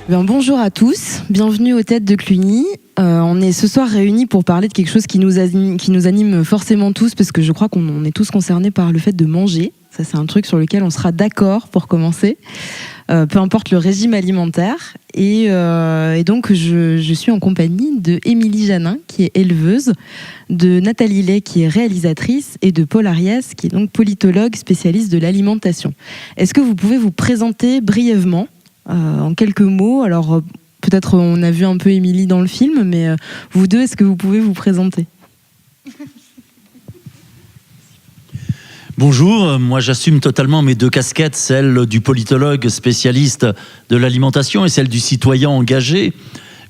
Bonjour à tous, bienvenue aux Têtes de Cluny. On est ce soir réunis pour parler de quelque chose qui nous anime forcément tous, parce que je crois qu'on est tous concernés par le fait de manger. Ça, c'est un truc sur lequel on sera d'accord pour commencer, peu importe le régime alimentaire. Et donc, je suis en compagnie de Émilie Janin, qui est éleveuse, de Nathalie Lay, qui est réalisatrice, et de Paul Ariès, qui est donc politologue spécialiste de l'alimentation. Est-ce que vous pouvez vous présenter brièvement, en quelques mots? Alors, peut-être on a vu un peu Émilie dans le film, mais vous deux, est-ce que vous pouvez vous présenter? Bonjour, moi j'assume totalement mes deux casquettes, celle du politologue spécialiste de l'alimentation et celle du citoyen engagé.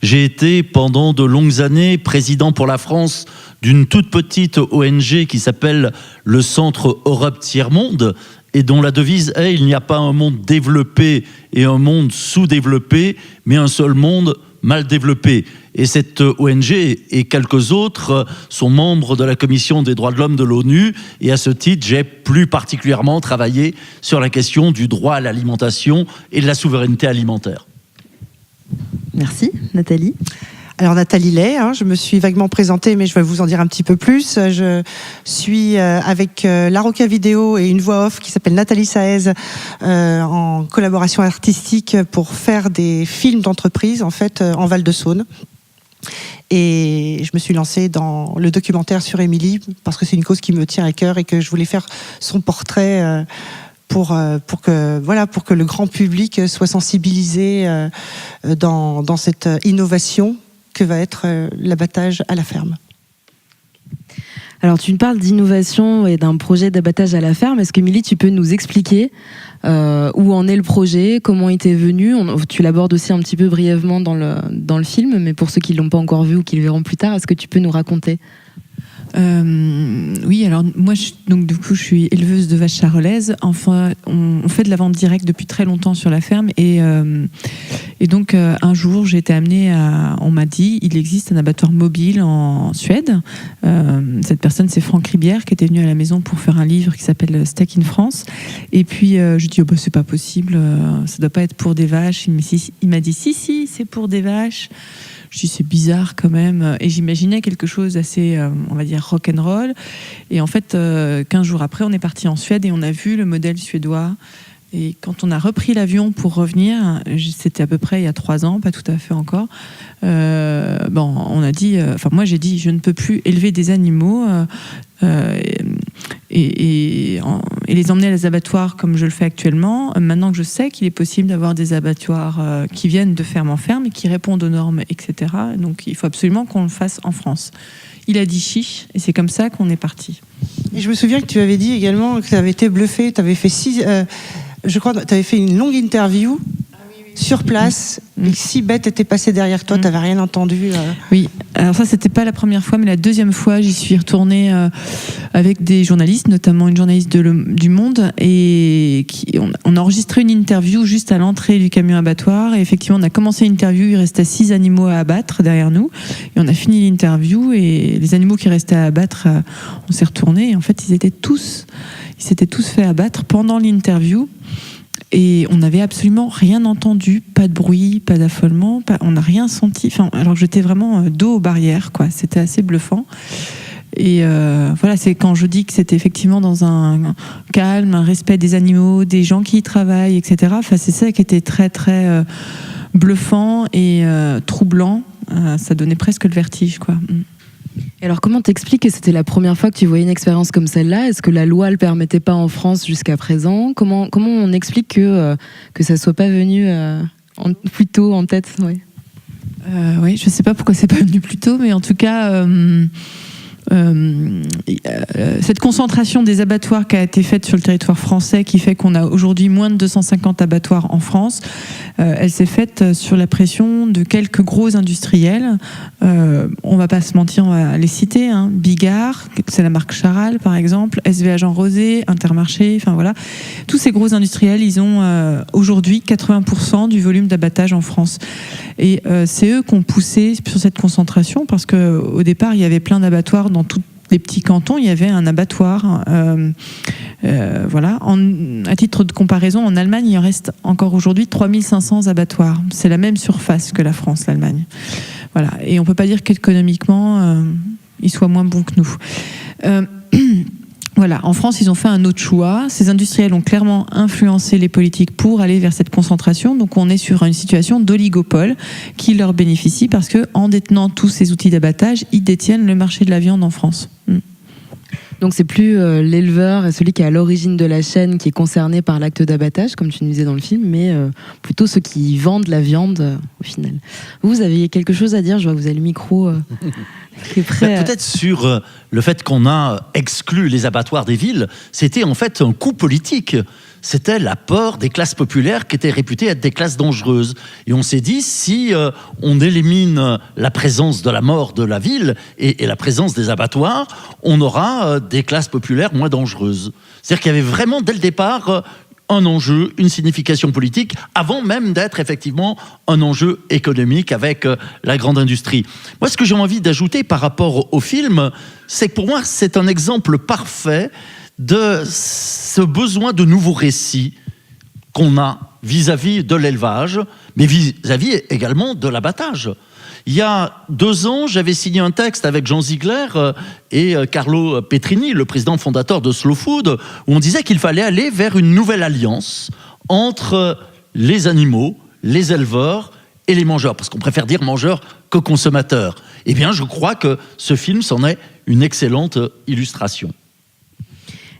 J'ai été pendant de longues années président pour la France d'une toute petite ONG qui s'appelle le Centre Europe Tiers-Monde et dont la devise est « Il n'y a pas un monde développé et un monde sous-développé, mais un seul monde mal développé ». Et cette ONG et quelques autres sont membres de la Commission des droits de l'homme de l'ONU. Et à ce titre, j'ai plus particulièrement travaillé sur la question du droit à l'alimentation et de la souveraineté alimentaire. Merci. Nathalie? Alors Nathalie Lay, je me suis vaguement présentée, mais je vais vous en dire un petit peu plus. Je suis avec La Roca Vidéo et une voix off qui s'appelle Nathalie Saez en collaboration artistique pour faire des films d'entreprise en fait en Val-de-Saône. Et je me suis lancée dans le documentaire sur Émilie parce que c'est une cause qui me tient à cœur et que je voulais faire son portrait pour que le grand public soit sensibilisé dans cette innovation que va être l'abattage à la ferme. Alors, tu me parles d'innovation et d'un projet d'abattage à la ferme. Est-ce que, Émilie, tu peux nous expliquer où en est le projet, comment il était venu? Tu l'abordes aussi un petit peu brièvement dans le film, mais pour ceux qui ne l'ont pas encore vu ou qui le verront plus tard, est-ce que tu peux nous raconter? Oui, alors moi, je suis éleveuse de vaches charolaises. Enfin, on fait de la vente directe depuis très longtemps sur la ferme. Et donc, un jour, j'ai été amenée on m'a dit, il existe un abattoir mobile en Suède. Cette personne, c'est Franck Ribière, qui était venu à la maison pour faire un livre qui s'appelle Steak in France. Et puis, je dis, c'est pas possible, ça doit pas être pour des vaches. Il m'a dit, si, c'est pour des vaches. Je dis, c'est bizarre quand même. Et j'imaginais quelque chose assez, on va dire, rock'n'roll. Et en fait, 15 jours après, on est parti en Suède et on a vu le modèle suédois. Et quand on a repris l'avion pour revenir, c'était à peu près il y a 3 ans, pas tout à fait encore, on a dit, moi j'ai dit, je ne peux plus élever des animaux et les emmener à les abattoirs comme je le fais actuellement. Maintenant que je sais qu'il est possible d'avoir des abattoirs qui viennent de ferme en ferme et qui répondent aux normes, etc. Donc il faut absolument qu'on le fasse en France. Il a dit chiche et c'est comme ça qu'on est parti. Et je me souviens que tu avais dit également que tu avais été bluffé, tu avais fait je crois que tu avais fait une longue interview sur place. Et 6 bêtes étaient passées derrière toi, tu n'avais rien entendu. Oui, alors ça, c'était pas la première fois, mais la deuxième fois, j'y suis retournée avec des journalistes, notamment une journaliste du Monde, et on a enregistré une interview juste à l'entrée du camion abattoir. Et effectivement, on a commencé l'interview, il restait 6 animaux à abattre derrière nous. Et on a fini l'interview, et les animaux qui restaient à abattre, on s'est retournés. Et en fait, ils s'étaient tous fait abattre pendant l'interview. Et on n'avait absolument rien entendu, pas de bruit, pas d'affolement, on n'a rien senti. Alors que j'étais vraiment dos aux barrières, quoi. C'était assez bluffant. Et voilà, c'est quand je dis que c'était effectivement dans un calme, un respect des animaux, des gens qui y travaillent, etc. Enfin, c'est ça qui était très très bluffant et troublant. Ça donnait presque le vertige, quoi. Et alors, comment t'expliques que c'était la première fois que tu voyais une expérience comme celle-là? Est-ce que la loi ne le permettait pas en France jusqu'à présent? Comment on explique que ça ne soit pas venu plus tôt en tête? Oui, je ne sais pas pourquoi c'est pas venu plus tôt, mais en tout cas, cette concentration des abattoirs qui a été faite sur le territoire français, qui fait qu'on a aujourd'hui moins de 250 abattoirs en France, elle s'est faite sur la pression de quelques gros industriels. On va pas se mentir, on va les citer, Bigard, c'est la marque Charal par exemple, SVA Jean Rosé, Intermarché, enfin voilà. Tous ces gros industriels, ils ont aujourd'hui 80% du volume d'abattage en France. Et c'est eux qui ont poussé sur cette concentration, parce qu'au départ, il y avait plein d'abattoirs dans des petits cantons, il y avait un abattoir. Voilà. À titre de comparaison, en Allemagne, il en reste encore aujourd'hui 3500 abattoirs. C'est la même surface que la France, l'Allemagne. Voilà. Et on ne peut pas dire qu'économiquement, ils soient moins bons que nous. Voilà, en France, ils ont fait un autre choix. Ces industriels ont clairement influencé les politiques pour aller vers cette concentration. Donc, on est sur une situation d'oligopole qui leur bénéficie parce que, en détenant tous ces outils d'abattage, ils détiennent le marché de la viande en France. Donc c'est plus l'éleveur et celui qui est à l'origine de la chaîne qui est concerné par l'acte d'abattage, comme tu nous disais dans le film, mais plutôt ceux qui vendent la viande au final. Vous avez quelque chose à dire? Je vois que vous avez le micro qui est prêt. Peut-être sur le fait qu'on a exclu les abattoirs des villes, c'était en fait un coup politique. C'était la peur des classes populaires qui étaient réputées être des classes dangereuses. Et on s'est dit, si on élimine la présence de la mort de la ville et la présence des abattoirs, on aura des classes populaires moins dangereuses. C'est-à-dire qu'il y avait vraiment, dès le départ, un enjeu, une signification politique, avant même d'être effectivement un enjeu économique avec la grande industrie. Moi, ce que j'ai envie d'ajouter par rapport au film, c'est que pour moi, c'est un exemple parfait de ce besoin de nouveaux récits qu'on a vis-à-vis de l'élevage, mais vis-à-vis également de l'abattage. Il y a 2 ans, j'avais signé un texte avec Jean Ziegler et Carlo Petrini, le président fondateur de Slow Food, où on disait qu'il fallait aller vers une nouvelle alliance entre les animaux, les éleveurs et les mangeurs, parce qu'on préfère dire mangeurs que consommateurs. Eh bien, je crois que ce film s'en est une excellente illustration.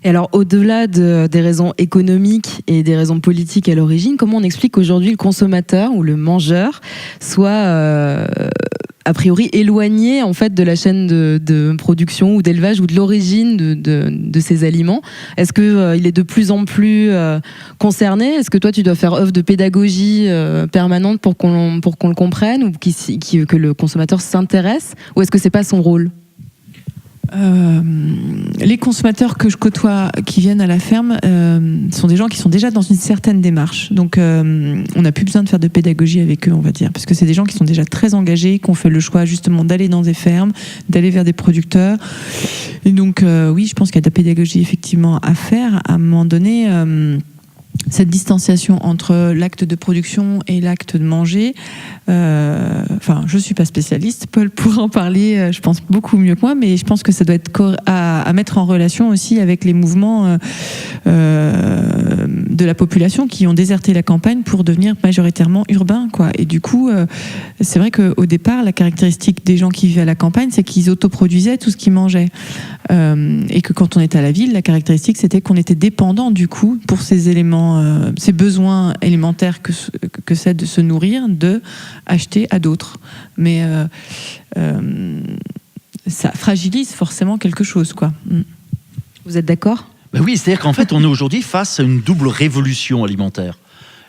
Et alors, au-delà des raisons économiques et des raisons politiques à l'origine, comment on explique qu'aujourd'hui le consommateur ou le mangeur soit a priori éloigné en fait de la chaîne de production ou d'élevage ou de l'origine de ces aliments? Est-ce que il est de plus en plus concerné? Est-ce que toi tu dois faire œuvre de pédagogie permanente pour qu'on le comprenne ou que le consommateur s'intéresse, ou est-ce que c'est pas son rôle? Les consommateurs que je côtoie qui viennent à la ferme sont des gens qui sont déjà dans une certaine démarche. Donc on n'a plus besoin de faire de pédagogie avec eux, on va dire, parce que c'est des gens qui sont déjà très engagés, qui ont fait le choix justement d'aller dans des fermes, d'aller vers des producteurs. Et donc oui, je pense qu'il y a de la pédagogie effectivement à faire. À un moment donné, cette distanciation entre l'acte de production et l'acte de manger, enfin, je suis pas spécialiste, Paul pourra en parler, je pense beaucoup mieux que moi, mais je pense que ça doit être à mettre en relation aussi avec les mouvements de la population qui ont déserté la campagne pour devenir majoritairement urbains, quoi. Et du coup, c'est vrai qu'au départ, la caractéristique des gens qui vivaient à la campagne, c'est qu'ils autoproduisaient tout ce qu'ils mangeaient. Et que quand on était à la ville, la caractéristique, c'était qu'on était dépendant, du coup, pour ces éléments, ces besoins élémentaires que c'est de se nourrir, de acheter à d'autres. Mais ça fragilise forcément quelque chose, quoi. Vous êtes d'accord ? Ben oui, c'est-à-dire qu'en fait, on est aujourd'hui face à une double révolution alimentaire.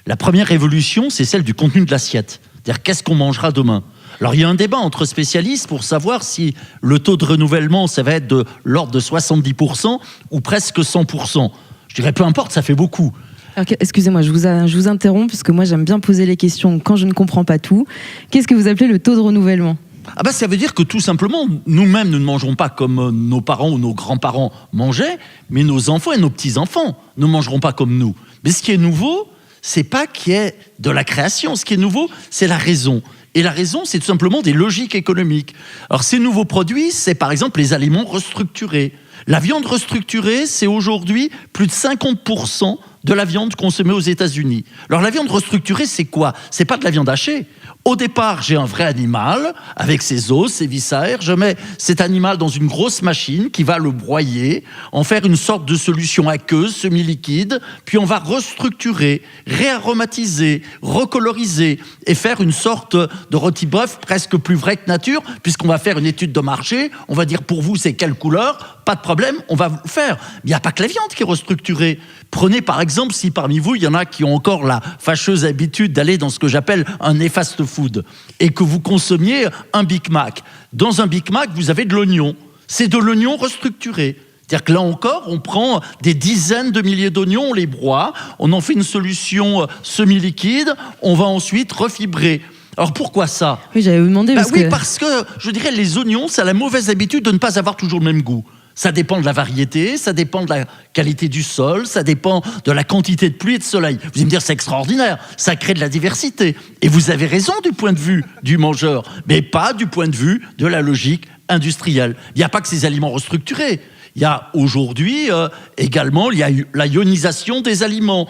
La première révolution, c'est celle du contenu de l'assiette. C'est-à-dire, qu'est-ce qu'on mangera demain ? Alors, il y a un débat entre spécialistes pour savoir si le taux de renouvellement, ça va être de l'ordre de 70% ou presque 100%. Je dirais, peu importe, ça fait beaucoup. Alors, excusez-moi, je vous interromps, parce que moi, j'aime bien poser les questions quand je ne comprends pas tout. Qu'est-ce que vous appelez le taux de renouvellement ? Ah ben, ça veut dire que tout simplement, nous-mêmes, nous ne mangerons pas comme nos parents ou nos grands-parents mangeaient, mais nos enfants et nos petits-enfants ne mangeront pas comme nous. Mais ce qui est nouveau, c'est pas qu'il y ait de la création. Ce qui est nouveau, c'est la raison. Et la raison, c'est tout simplement des logiques économiques. Alors, ces nouveaux produits, c'est par exemple les aliments restructurés. La viande restructurée, c'est aujourd'hui plus de 50% de la viande consommée aux États-Unis. Alors, la viande restructurée, c'est quoi ? C'est pas de la viande hachée. Au départ, j'ai un vrai animal avec ses os, ses viscères. Je mets cet animal dans une grosse machine qui va le broyer, en faire une sorte de solution aqueuse, semi-liquide. Puis on va restructurer, réaromatiser, recoloriser et faire une sorte de rôti bœuf presque plus vrai que nature, puisqu'on va faire une étude de marché. On va dire, pour vous, c'est quelle couleur ? Pas de problème, on va le faire. Mais il n'y a pas que la viande qui est restructurée. Prenez par exemple, si parmi vous, il y en a qui ont encore la fâcheuse habitude d'aller dans ce que j'appelle un fast food et que vous consommiez un Big Mac. Dans un Big Mac, vous avez de l'oignon. C'est de l'oignon restructuré. C'est-à-dire que là encore, on prend des dizaines de milliers d'oignons, on les broie, on en fait une solution semi-liquide, on va ensuite refibrer. Alors pourquoi ça ? Oui, j'allais vous demander. Parce que, je dirais, les oignons, ça a la mauvaise habitude de ne pas avoir toujours le même goût. Ça dépend de la variété, ça dépend de la qualité du sol, ça dépend de la quantité de pluie et de soleil. Vous allez me dire, c'est extraordinaire, ça crée de la diversité. Et vous avez raison du point de vue du mangeur, mais pas du point de vue de la logique industrielle. Il n'y a pas que ces aliments restructurés. Il y a aujourd'hui également la ionisation des aliments.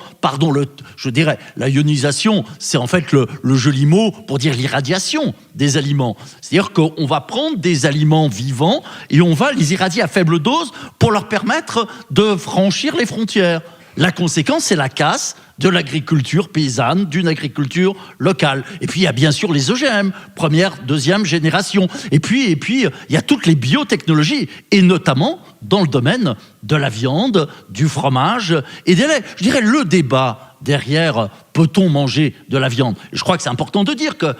Je dirais, la ionisation, c'est en fait le joli mot pour dire l'irradiation des aliments. C'est-à-dire qu'on va prendre des aliments vivants et on va les irradier à faible dose pour leur permettre de franchir les frontières. La conséquence, c'est la casse de l'agriculture paysanne, d'une agriculture locale. Et puis, il y a bien sûr les OGM, première, deuxième génération. Et puis, il y a toutes les biotechnologies, et notamment dans le domaine de la viande, du fromage et des laits. Je dirais le débat derrière, peut-on manger de la viande? Je crois que c'est important de dire que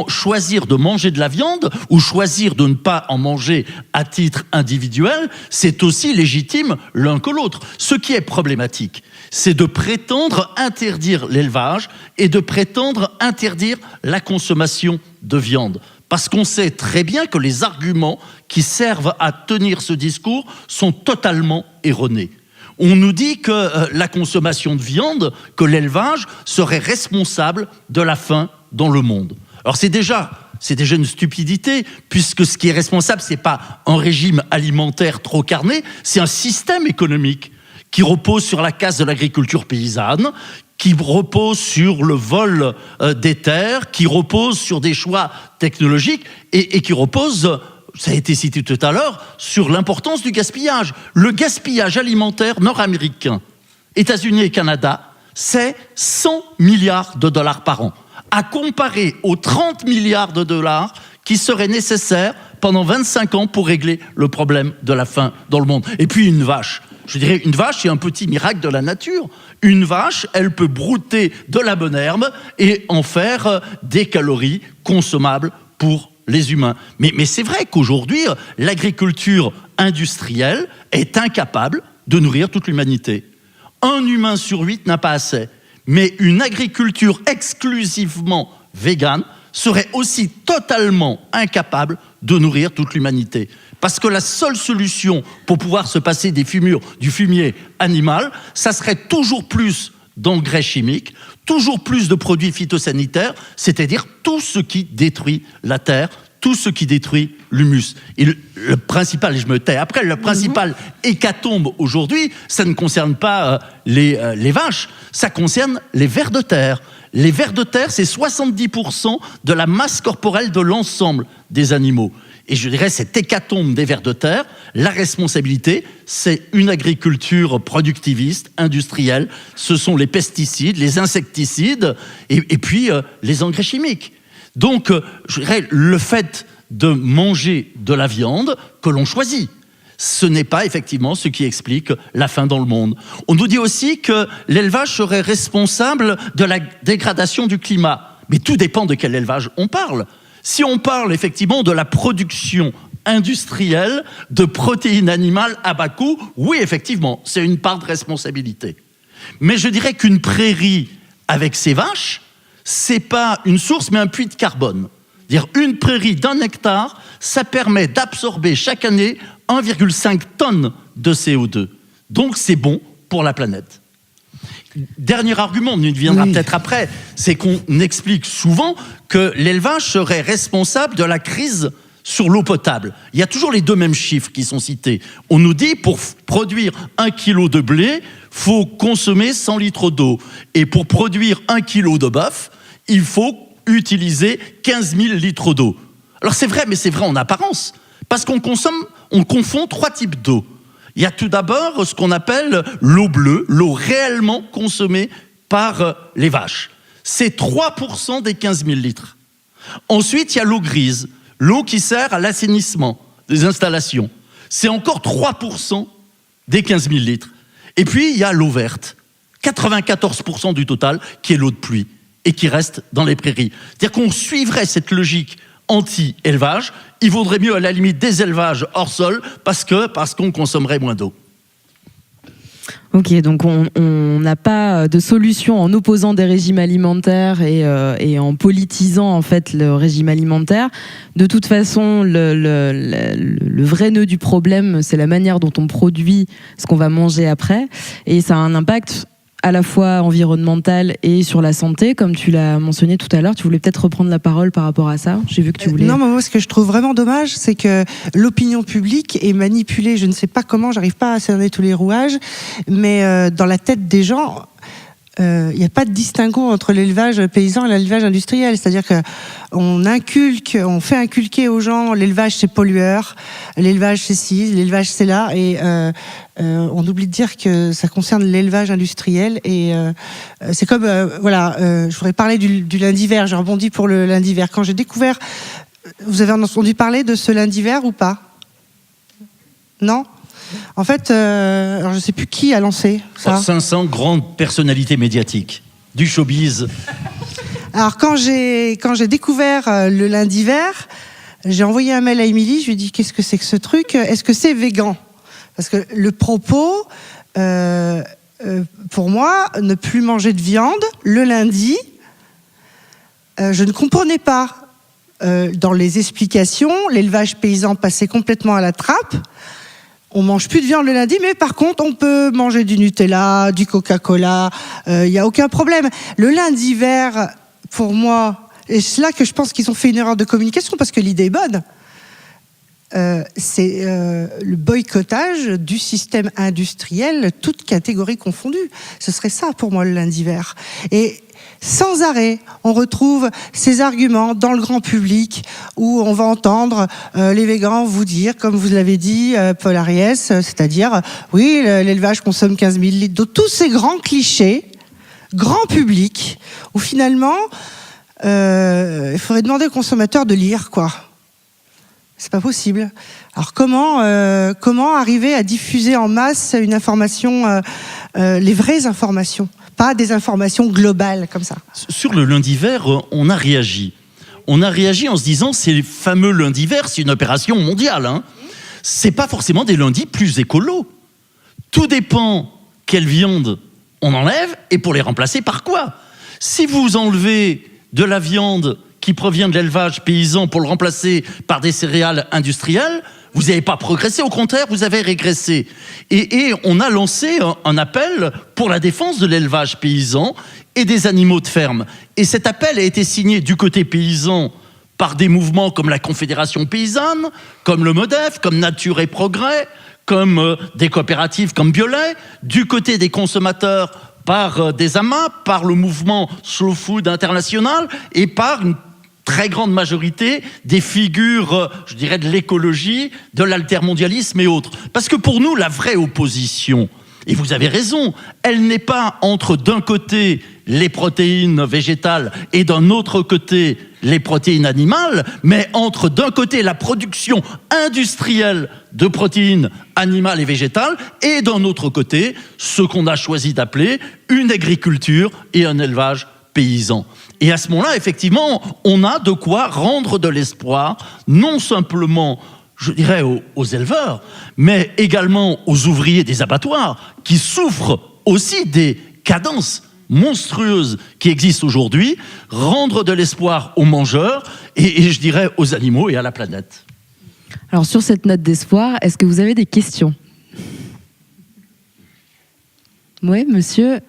choisir de manger de la viande ou choisir de ne pas en manger à titre individuel, c'est aussi légitime l'un que l'autre. Ce qui est problématique, c'est de prétendre interdire l'élevage et de prétendre interdire la consommation de viande. Parce qu'on sait très bien que les arguments qui servent à tenir ce discours sont totalement erronés. On nous dit que la consommation de viande, que l'élevage serait responsable de la faim dans le monde. Alors c'est déjà une stupidité, puisque ce qui est responsable, c'est pas un régime alimentaire trop carné, c'est un système économique qui repose sur la casse de l'agriculture paysanne, qui repose sur le vol des terres, qui repose sur des choix technologiques et qui repose, ça a été cité tout à l'heure, sur l'importance du gaspillage. Le gaspillage alimentaire nord-américain, États-Unis et Canada, c'est 100 milliards de dollars par an, à comparer aux 30 milliards de dollars qui seraient nécessaires pendant 25 ans pour régler le problème de la faim dans le monde. Et puis une vache. Je dirais, une vache, c'est un petit miracle de la nature. Une vache, elle peut brouter de la bonne herbe et en faire des calories consommables pour les humains. Mais c'est vrai qu'aujourd'hui, l'agriculture industrielle est incapable de nourrir toute l'humanité. Un humain sur 8 n'a pas assez. Mais une agriculture exclusivement végane serait aussi totalement incapable de nourrir toute l'humanité. Parce que la seule solution pour pouvoir se passer du fumier animal, ça serait toujours plus d'engrais chimiques, toujours plus de produits phytosanitaires, c'est-à-dire tout ce qui détruit la terre, tout ce qui détruit l'humus. Et le principal, et je me tais après, le principal hécatombe aujourd'hui, ça ne concerne pas les vaches, ça concerne les vers de terre. Les vers de terre, c'est 70% de la masse corporelle de l'ensemble des animaux. Et je dirais, cette hécatombe des vers de terre, la responsabilité, c'est une agriculture productiviste, industrielle. Ce sont les pesticides, les insecticides et puis les engrais chimiques. Donc, je dirais, le fait de manger de la viande que l'on choisit, ce n'est pas effectivement ce qui explique la faim dans le monde. On nous dit aussi que l'élevage serait responsable de la dégradation du climat. Mais tout dépend de quel élevage on parle. Si on parle effectivement de la production industrielle de protéines animales à bas coût, oui, effectivement, c'est une part de responsabilité. Mais je dirais qu'une prairie avec ses vaches, c'est pas une source, mais un puits de carbone. Dire une prairie d'1 hectare, ça permet d'absorber chaque année 1,5 tonnes de CO2. Donc c'est bon pour la planète. Dernier argument, on y viendra peut-être après, c'est qu'on explique souvent que l'élevage serait responsable de la crise sur l'eau potable. Il y a toujours les deux mêmes chiffres qui sont cités. On nous dit pour produire 1 kilo de blé, faut consommer 100 litres d'eau. Et pour produire 1 kilo de bœuf, il faut utiliser 15 000 litres d'eau. Alors c'est vrai, mais c'est vrai en apparence. Parce on confond 3 types d'eau. Il y a tout d'abord ce qu'on appelle l'eau bleue, l'eau réellement consommée par les vaches. C'est 3% des 15 000 litres. Ensuite, il y a l'eau grise, l'eau qui sert à l'assainissement des installations. C'est encore 3% des 15 000 litres. Et puis, il y a l'eau verte, 94% du total, qui est l'eau de pluie et qui reste dans les prairies. C'est-à-dire qu'on suivrait cette logique anti-élevage, il vaudrait mieux à la limite des élevages hors sol parce qu'on consommerait moins d'eau. Ok, donc on n'a pas de solution en opposant des régimes alimentaires et en politisant en fait le régime alimentaire. De toute façon, le vrai nœud du problème, c'est la manière dont on produit ce qu'on va manger après, et ça a un impact à la fois environnemental et sur la santé, comme tu l'as mentionné tout à l'heure. Tu voulais peut-être reprendre la parole par rapport à ça. J'ai vu que tu voulais... Non, mais moi, ce que je trouve vraiment dommage, c'est que l'opinion publique est manipulée, je ne sais pas comment, j'arrive pas à cerner tous les rouages, mais dans la tête des gens, il n'y a pas de distinguo entre l'élevage paysan et l'élevage industriel. C'est-à-dire qu'on fait inculquer aux gens l'élevage c'est pollueur, l'élevage c'est ci, l'élevage c'est là, et on oublie de dire que ça concerne l'élevage industriel. Et c'est comme, je voudrais parler du lundi vert, je rebondis pour le lundi vert. Quand j'ai découvert, vous avez entendu parler de ce lundi vert ou pas? Non? En fait, alors je ne sais plus qui a lancé ça. 500 grandes personnalités médiatiques du showbiz. Alors quand j'ai découvert le lundi vert, j'ai envoyé un mail à Émilie, je lui ai dit qu'est-ce que c'est que ce truc? Est-ce que c'est végan? Parce que le propos, pour moi, ne plus manger de viande le lundi, je ne comprenais pas. Dans les explications, l'élevage paysan passait complètement à la trappe. On mange plus de viande le lundi, mais par contre, on peut manger du Nutella, du Coca-Cola, il n'y a aucun problème. Le lundi vert, pour moi, et c'est là que je pense qu'ils ont fait une erreur de communication, parce que l'idée est bonne, c'est le boycottage du système industriel, toutes catégories confondues. Ce serait ça, pour moi, le lundi vert. Et sans arrêt, on retrouve ces arguments dans le grand public où on va entendre les végans vous dire, comme vous l'avez dit, Paul Ariès, c'est-à-dire, oui, l'élevage consomme 15 000 litres d'eau. Tous ces grands clichés, grand public, où finalement, il faudrait demander aux consommateurs de lire, quoi. C'est pas possible. Alors comment arriver à diffuser en masse une information, les vraies informations, pas des informations globales comme ça. Sur le lundi vert, on a réagi. On a réagi en se disant, ces fameux lundis verts, c'est une opération mondiale. Hein. C'est pas forcément des lundis plus écolos. Tout dépend quelle viande on enlève et pour les remplacer par quoi. Si vous enlevez de la viande qui provient de l'élevage paysan pour le remplacer par des céréales industrielles, vous n'avez pas progressé, au contraire, vous avez régressé. Et on a lancé un appel pour la défense de l'élevage paysan et des animaux de ferme. Et cet appel a été signé du côté paysan par des mouvements comme la Confédération paysanne, comme le MODEF, comme Nature et Progrès, comme des coopératives comme Biolay, du côté des consommateurs par des amas, par le mouvement Slow Food International et par une très grande majorité des figures, je dirais, de l'écologie, de l'altermondialisme et autres. Parce que pour nous, la vraie opposition, et vous avez raison, elle n'est pas entre d'un côté les protéines végétales et d'un autre côté les protéines animales, mais entre d'un côté la production industrielle de protéines animales et végétales et d'un autre côté ce qu'on a choisi d'appeler une agriculture et un élevage paysan. Et à ce moment-là, effectivement, on a de quoi rendre de l'espoir, non simplement, je dirais, aux éleveurs, mais également aux ouvriers des abattoirs, qui souffrent aussi des cadences monstrueuses qui existent aujourd'hui, rendre de l'espoir aux mangeurs et je dirais aux animaux et à la planète. Alors sur cette note d'espoir, est-ce que vous avez des questions? Oui, monsieur.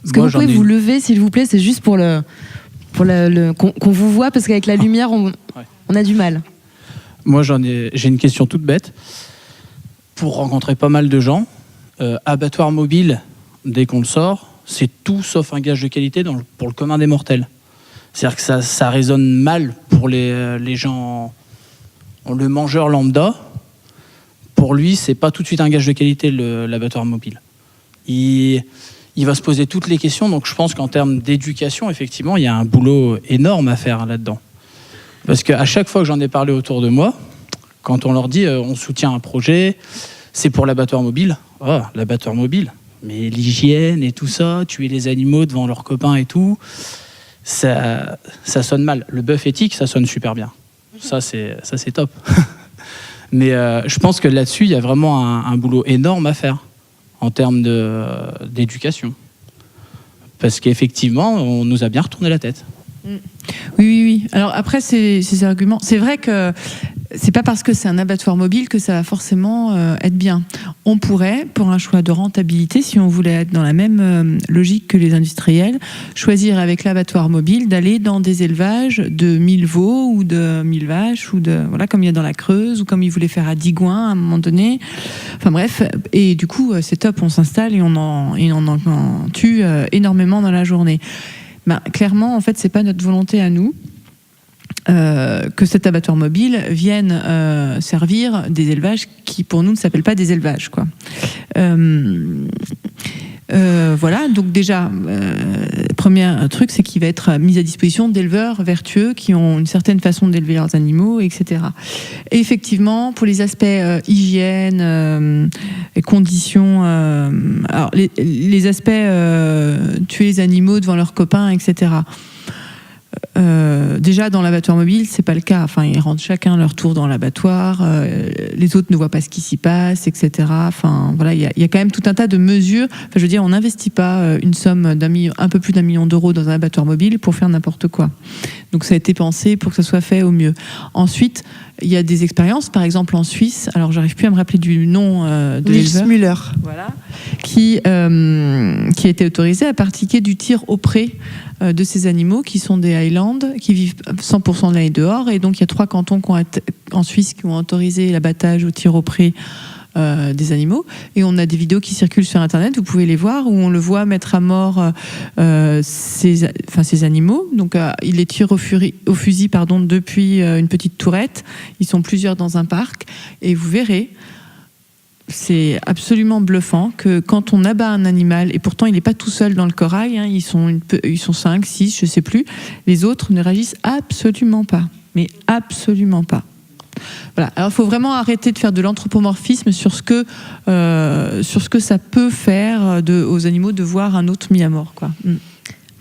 Est-ce que vous pouvez vous lever, s'il vous plaît? C'est juste pour qu'on vous voit, parce qu'avec la lumière, on a du mal. Moi, j'ai une question toute bête. Pour rencontrer pas mal de gens, abattoir mobile, dès qu'on le sort, c'est tout sauf un gage de qualité pour le commun des mortels. C'est-à-dire que ça résonne mal pour les gens, le mangeur lambda. Pour lui, c'est pas tout de suite un gage de qualité, l'abattoir mobile. Il va se poser toutes les questions, donc je pense qu'en termes d'éducation, effectivement, il y a un boulot énorme à faire là-dedans. Parce qu'à chaque fois que j'en ai parlé autour de moi, quand on leur dit on soutient un projet, c'est pour l'abattoir mobile. Oh, l'abattoir mobile, mais l'hygiène et tout ça, tuer les animaux devant leurs copains et tout. ça sonne mal. Le bœuf éthique, ça sonne super bien. Ça c'est top. Mais je pense que là-dessus, il y a vraiment un boulot énorme à faire en termes d'éducation. Parce qu'effectivement, on nous a bien retourné la tête. Oui. Alors après, ces arguments, c'est vrai que c'est pas parce que c'est un abattoir mobile que ça va forcément être bien. On pourrait, pour un choix de rentabilité, si on voulait être dans la même logique que les industriels, choisir avec l'abattoir mobile d'aller dans des élevages de 1000 veaux ou de 1000 vaches, ou voilà, comme il y a dans la Creuse, ou comme ils voulaient faire à Digoin à un moment donné. Enfin bref, et du coup, c'est top, on s'installe et on en tue énormément dans la journée. Clairement, en fait, c'est pas notre volonté à nous que cet abattoir mobile vienne servir des élevages qui, pour nous, ne s'appellent pas des élevages, quoi. Voilà, donc déjà, premier truc, c'est qu'il va être mis à disposition d'éleveurs vertueux qui ont une certaine façon d'élever leurs animaux, etc. Et effectivement, pour les aspects hygiène et conditions, alors les aspects tuer les animaux devant leurs copains, etc. Déjà dans l'abattoir mobile, c'est pas le cas. Enfin, ils rentrent chacun leur tour dans l'abattoir, les autres ne voient pas ce qui s'y passe, etc. Enfin, voilà, il y a quand même tout un tas de mesures. Enfin, je veux dire, on n'investit pas une somme un peu plus d'1 million d'euros dans un abattoir mobile pour faire n'importe quoi. Donc ça a été pensé pour que ça soit fait au mieux. Ensuite, il y a des expériences, par exemple en Suisse. Alors, j'arrive plus à me rappeler du nom de l'éleveur. Müller. Voilà, qui a été autorisé à pratiquer du tir au pré de ces animaux qui sont des Highlands, qui vivent 100% de l'année dehors. Et donc, il y a 3 cantons en Suisse qui ont autorisé l'abattage au tir au pré des animaux. Et on a des vidéos qui circulent sur Internet, vous pouvez les voir, où on le voit mettre à mort ces animaux. Donc, il les tire au fusil depuis une petite tourette. Ils sont plusieurs dans un parc. Et vous verrez, c'est absolument bluffant que quand on abat un animal, et pourtant il n'est pas tout seul dans le corail, hein, ils sont 5, 6, je ne sais plus, les autres ne réagissent absolument pas. Mais absolument pas. Voilà. Alors il faut vraiment arrêter de faire de l'anthropomorphisme sur ce que ça peut faire aux animaux de voir un autre mis à mort, quoi.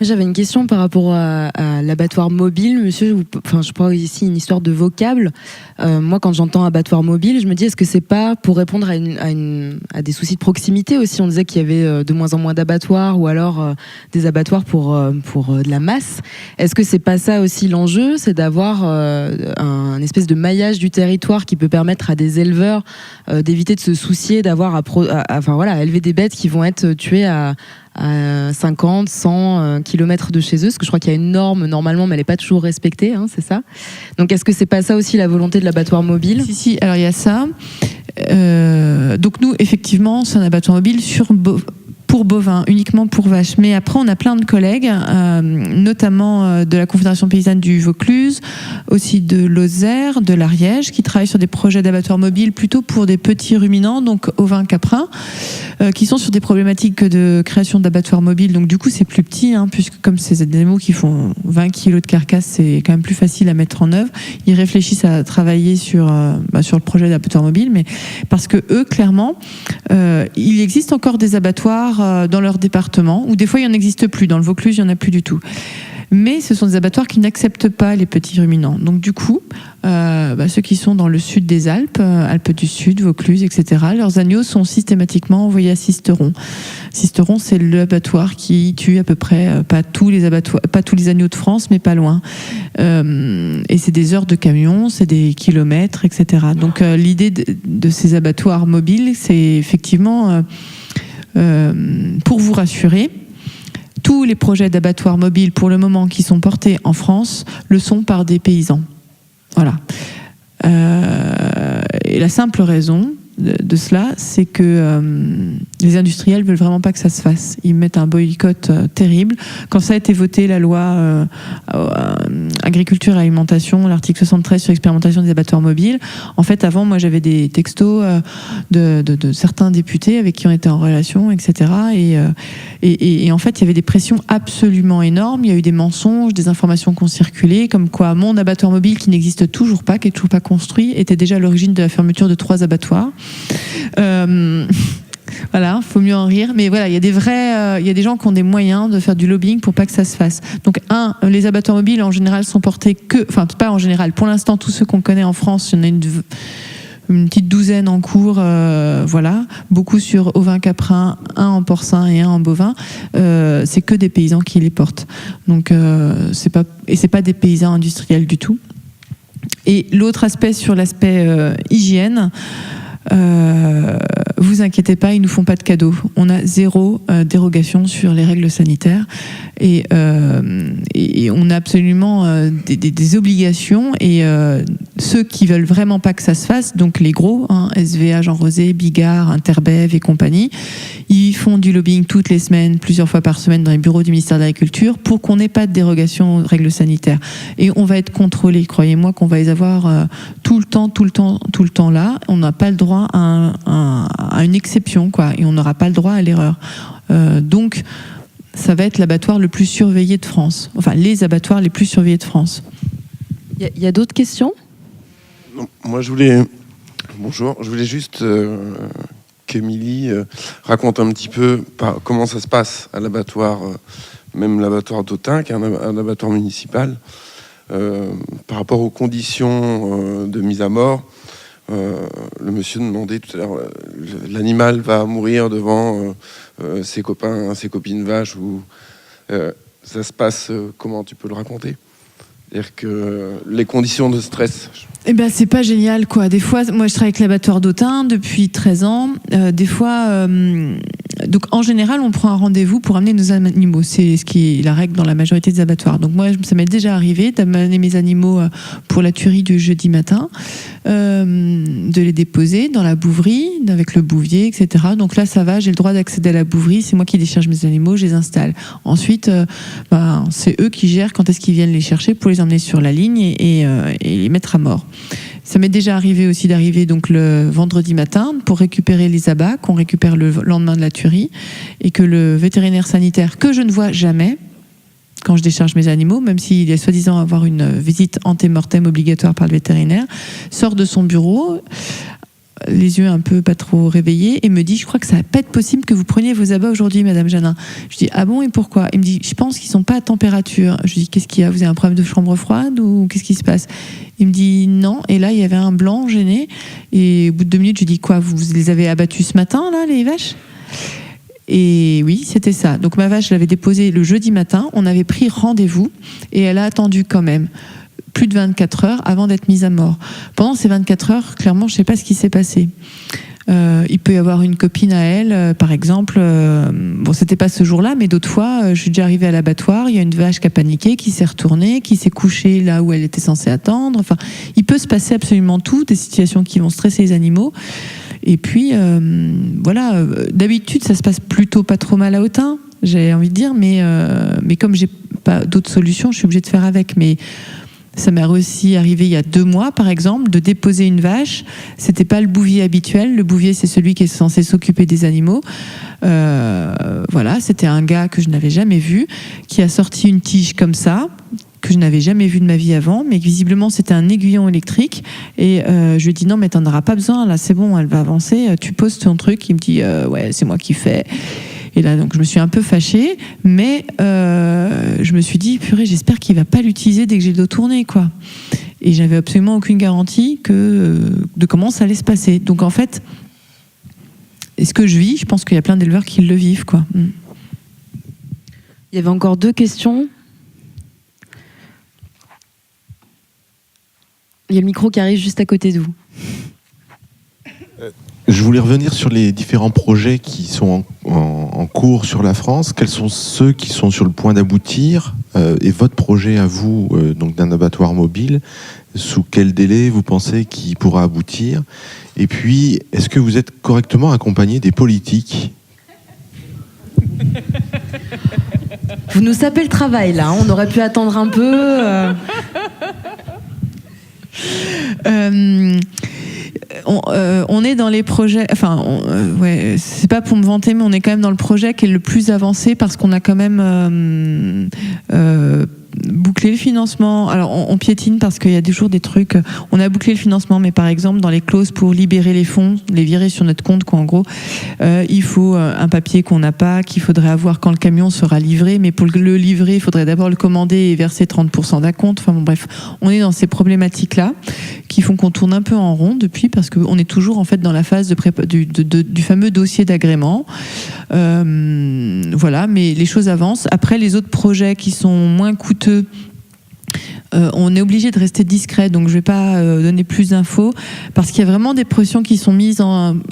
J'avais une question par rapport à l'abattoir mobile, monsieur. Enfin, je prends ici une histoire de vocable. Moi, quand j'entends abattoir mobile, je me dis, est-ce que c'est pas pour répondre à des soucis de proximité aussi? On disait qu'il y avait de moins en moins d'abattoirs, ou alors des abattoirs pour de la masse. Est-ce que c'est pas ça aussi l'enjeu? C'est d'avoir un espèce de maillage du territoire qui peut permettre à des éleveurs d'éviter de se soucier d'avoir à élever des bêtes qui vont être tuées à 50, 100 kilomètres de chez eux, parce que je crois qu'il y a une norme normalement, mais elle n'est pas toujours respectée, hein, c'est ça? Donc est-ce que c'est pas ça aussi la volonté de l'abattoir mobile? Si, alors il y a ça. Donc nous, effectivement, c'est un abattoir mobile pour bovins, uniquement pour vaches. Mais après, on a plein de collègues, notamment de la Confédération paysanne du Vaucluse, aussi de Lozère, de l'Ariège, qui travaillent sur des projets d'abattoirs mobiles plutôt pour des petits ruminants, donc ovins, caprins, qui sont sur des problématiques de création d'abattoirs mobiles. Donc du coup, c'est plus petit, hein, puisque comme ces animaux qui font 20 kilos de carcasse, c'est quand même plus facile à mettre en œuvre. Ils réfléchissent à travailler sur le projet d'abattoir mobile, mais parce que eux, clairement, il existe encore des abattoirs dans leur département, ou des fois il n'y en existe plus. Dans le Vaucluse, il n'y en a plus du tout. Mais ce sont des abattoirs qui n'acceptent pas les petits ruminants. Donc du coup, ceux qui sont dans le sud des Alpes, Alpes du Sud, Vaucluse, etc., leurs agneaux sont systématiquement envoyés à Sisteron. Sisteron, c'est l'abattoir qui tue à peu près, pas tous les agneaux de France, mais pas loin. Et c'est des heures de camion, c'est des kilomètres, etc. Donc l'idée de ces abattoirs mobiles, c'est effectivement... pour vous rassurer, tous les projets d'abattoirs mobiles pour le moment qui sont portés en France le sont par des paysans. Voilà. Et la simple raison de cela, c'est que les industriels veulent vraiment pas que ça se fasse. Ils mettent un boycott terrible. Quand ça a été voté, la loi agriculture et alimentation, l'article 73 sur l'expérimentation des abattoirs mobiles, en fait, avant, moi, j'avais des textos de certains députés avec qui on était en relation, etc. Et en fait, il y avait des pressions absolument énormes. Il y a eu des mensonges, des informations qui ont circulé, comme quoi mon abattoir mobile, qui n'existe toujours pas, qui n'est toujours pas construit, était déjà à l'origine de la fermeture de 3 abattoirs. Voilà, faut mieux en rire. Mais voilà, il y a des gens qui ont des moyens de faire du lobbying pour pas que ça se fasse. Donc, les abattoirs mobiles en général sont portés pas en général. Pour l'instant, tous ceux qu'on connaît en France, il y en a une petite douzaine en cours, voilà, beaucoup sur ovin caprin, un en porcin et un en bovin. C'est que des paysans qui les portent. Donc, c'est pas des paysans industriels du tout. Et l'autre aspect sur l'aspect hygiène. Vous inquiétez pas, ils nous font pas de cadeaux. On a 0 dérogation sur les règles sanitaires et on a absolument des obligations et ceux qui veulent vraiment pas que ça se fasse, donc les gros, SVA, Jean Rosé, Bigard, Interbev et compagnie, ils font du lobbying toutes les semaines, plusieurs fois par semaine dans les bureaux du ministère de l'Agriculture pour qu'on n'ait pas de dérogation aux règles sanitaires. Et on va être contrôlés, croyez-moi qu'on va les avoir tout le temps là. On n'a pas le droit à une exception, quoi, et on n'aura pas le droit à l'erreur. Donc, ça va être l'abattoir le plus surveillé de France. Enfin, les abattoirs les plus surveillés de France. Il y a d'autres questions ? Non, moi, bonjour, je voulais juste qu'Émilie raconte un petit peu comment ça se passe à l'abattoir, même l'abattoir d'Autun, qui est un abattoir municipal, par rapport aux conditions de mise à mort. Le monsieur demandait tout à l'heure, l'animal va mourir devant ses copains, ses copines vaches, ou ça se passe comment, tu peux le raconter? C'est-à-dire que les conditions de stress. Eh ben, c'est pas génial, quoi. Des fois, moi, je travaille avec l'abattoir d'Autun depuis 13 ans. Des fois, donc en général, on prend un rendez-vous pour amener nos animaux. C'est ce qui est la règle dans la majorité des abattoirs. Donc moi, ça m'est déjà arrivé d'amener mes animaux pour la tuerie du jeudi matin, de les déposer dans la bouverie avec le bouvier, etc. Donc là, ça va, j'ai le droit d'accéder à la bouverie. C'est moi qui décharge mes animaux, je les installe. Ensuite, c'est eux qui gèrent quand est-ce qu'ils viennent les chercher pour les emmener sur la ligne et les mettre à mort. Ça m'est déjà arrivé aussi d'arriver donc le vendredi matin pour récupérer les abats qu'on récupère le lendemain de la tuerie et que le vétérinaire sanitaire, que je ne vois jamais quand je décharge mes animaux, même s'il y a soi-disant avoir une visite ante-mortem obligatoire par le vétérinaire, sort de son bureau, les yeux un peu pas trop réveillés, et me dit: je crois que ça va pas être possible que vous preniez vos abats aujourd'hui, Madame Janin. Je dis: ah bon, et pourquoi? Il me dit: je pense qu'ils sont pas à température. Je dis: qu'est-ce qu'il y a? Vous avez un problème de chambre froide ou qu'est-ce qui se passe? Il me dit non, et là il y avait un blanc gêné, et au bout de 2 minutes je dis: quoi, vous les avez abattus ce matin là, les vaches? Et oui, c'était ça. Donc ma vache, je l'avais déposée le jeudi matin, on avait pris rendez-vous, et elle a attendu quand même plus de 24 heures avant d'être mise à mort. Pendant ces 24 heures, clairement, je ne sais pas ce qui s'est passé. Il peut y avoir une copine à elle, par exemple. Bon, c'était pas ce jour-là, mais d'autres fois, je suis déjà arrivée à l'abattoir, il y a une vache qui a paniqué, qui s'est retournée, qui s'est couchée là où elle était censée attendre. Enfin, il peut se passer absolument tout, des situations qui vont stresser les animaux. Et puis, voilà, d'habitude, ça se passe plutôt pas trop mal à Autun, j'ai envie de dire, mais comme j'ai pas d'autres solutions, je suis obligée de faire avec. Mais ça m'est aussi arrivé il y a 2 mois, par exemple, de déposer une vache. C'était pas le bouvier habituel. Le bouvier, c'est celui qui est censé s'occuper des animaux. Voilà, c'était un gars que je n'avais jamais vu, qui a sorti une tige comme ça, que je n'avais jamais vu de ma vie avant, mais visiblement c'était un aiguillon électrique. Et je lui ai dit: non, mais t'en auras pas besoin, là, c'est bon, elle va avancer, tu poses ton truc. Il me dit: ouais, c'est moi qui fais. Et là, donc, je me suis un peu fâchée, mais je me suis dit: purée, j'espère qu'il va pas l'utiliser dès que j'ai le dos tourné, quoi. Et j'avais absolument aucune garantie de comment ça allait se passer. Donc, en fait, est-ce que je vis? Je pense qu'il y a plein d'éleveurs qui le vivent, quoi. Il y avait encore 2 questions. Il y a le micro qui arrive juste à côté de vous. Je voulais revenir sur les différents projets qui sont en cours sur la France. Quels sont ceux qui sont sur le point d'aboutir et votre projet à vous, donc d'un abattoir mobile, sous quel délai vous pensez qu'il pourra aboutir? Et puis, est-ce que vous êtes correctement accompagné des politiques? Vous nous sapez le travail, là. On aurait pu attendre un peu. On est dans les projets, enfin, ouais, c'est pas pour me vanter, mais on est quand même dans le projet qui est le plus avancé parce qu'on a quand même bouclé bouclé le financement. Alors, on piétine parce qu'il y a toujours des trucs. On a bouclé le financement, mais par exemple, dans les clauses pour libérer les fonds, les virer sur notre compte, quoi, en gros, il faut un papier qu'on n'a pas, qu'il faudrait avoir quand le camion sera livré. Mais pour le livrer, il faudrait d'abord le commander et verser 30% d'acompte. Enfin, bon, bref, on est dans ces problématiques-là qui font qu'on tourne un peu en rond depuis, parce qu'on est toujours, en fait, dans la phase du fameux dossier d'agrément. Voilà, mais les choses avancent. Après, les autres projets qui sont moins coûteux, on est obligé de rester discret, donc je vais pas donner plus d'infos, parce qu'il y a vraiment des pressions qui sont mises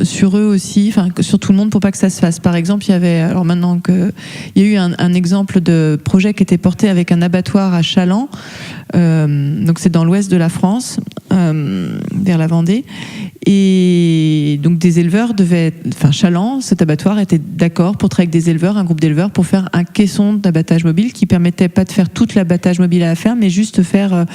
sur eux aussi, enfin sur tout le monde, pour pas que ça se fasse. Par exemple, il y avait, alors maintenant que il y a eu un exemple de projet qui était porté avec un abattoir à Chaland, donc c'est dans l'ouest de la France, vers la Vendée, et donc des éleveurs Chaland, cet abattoir était d'accord pour travailler avec des éleveurs, un groupe d'éleveurs, pour faire un caisson d'abattage mobile qui permettait pas de faire tout l'abattage mobile à la ferme, mais juste faire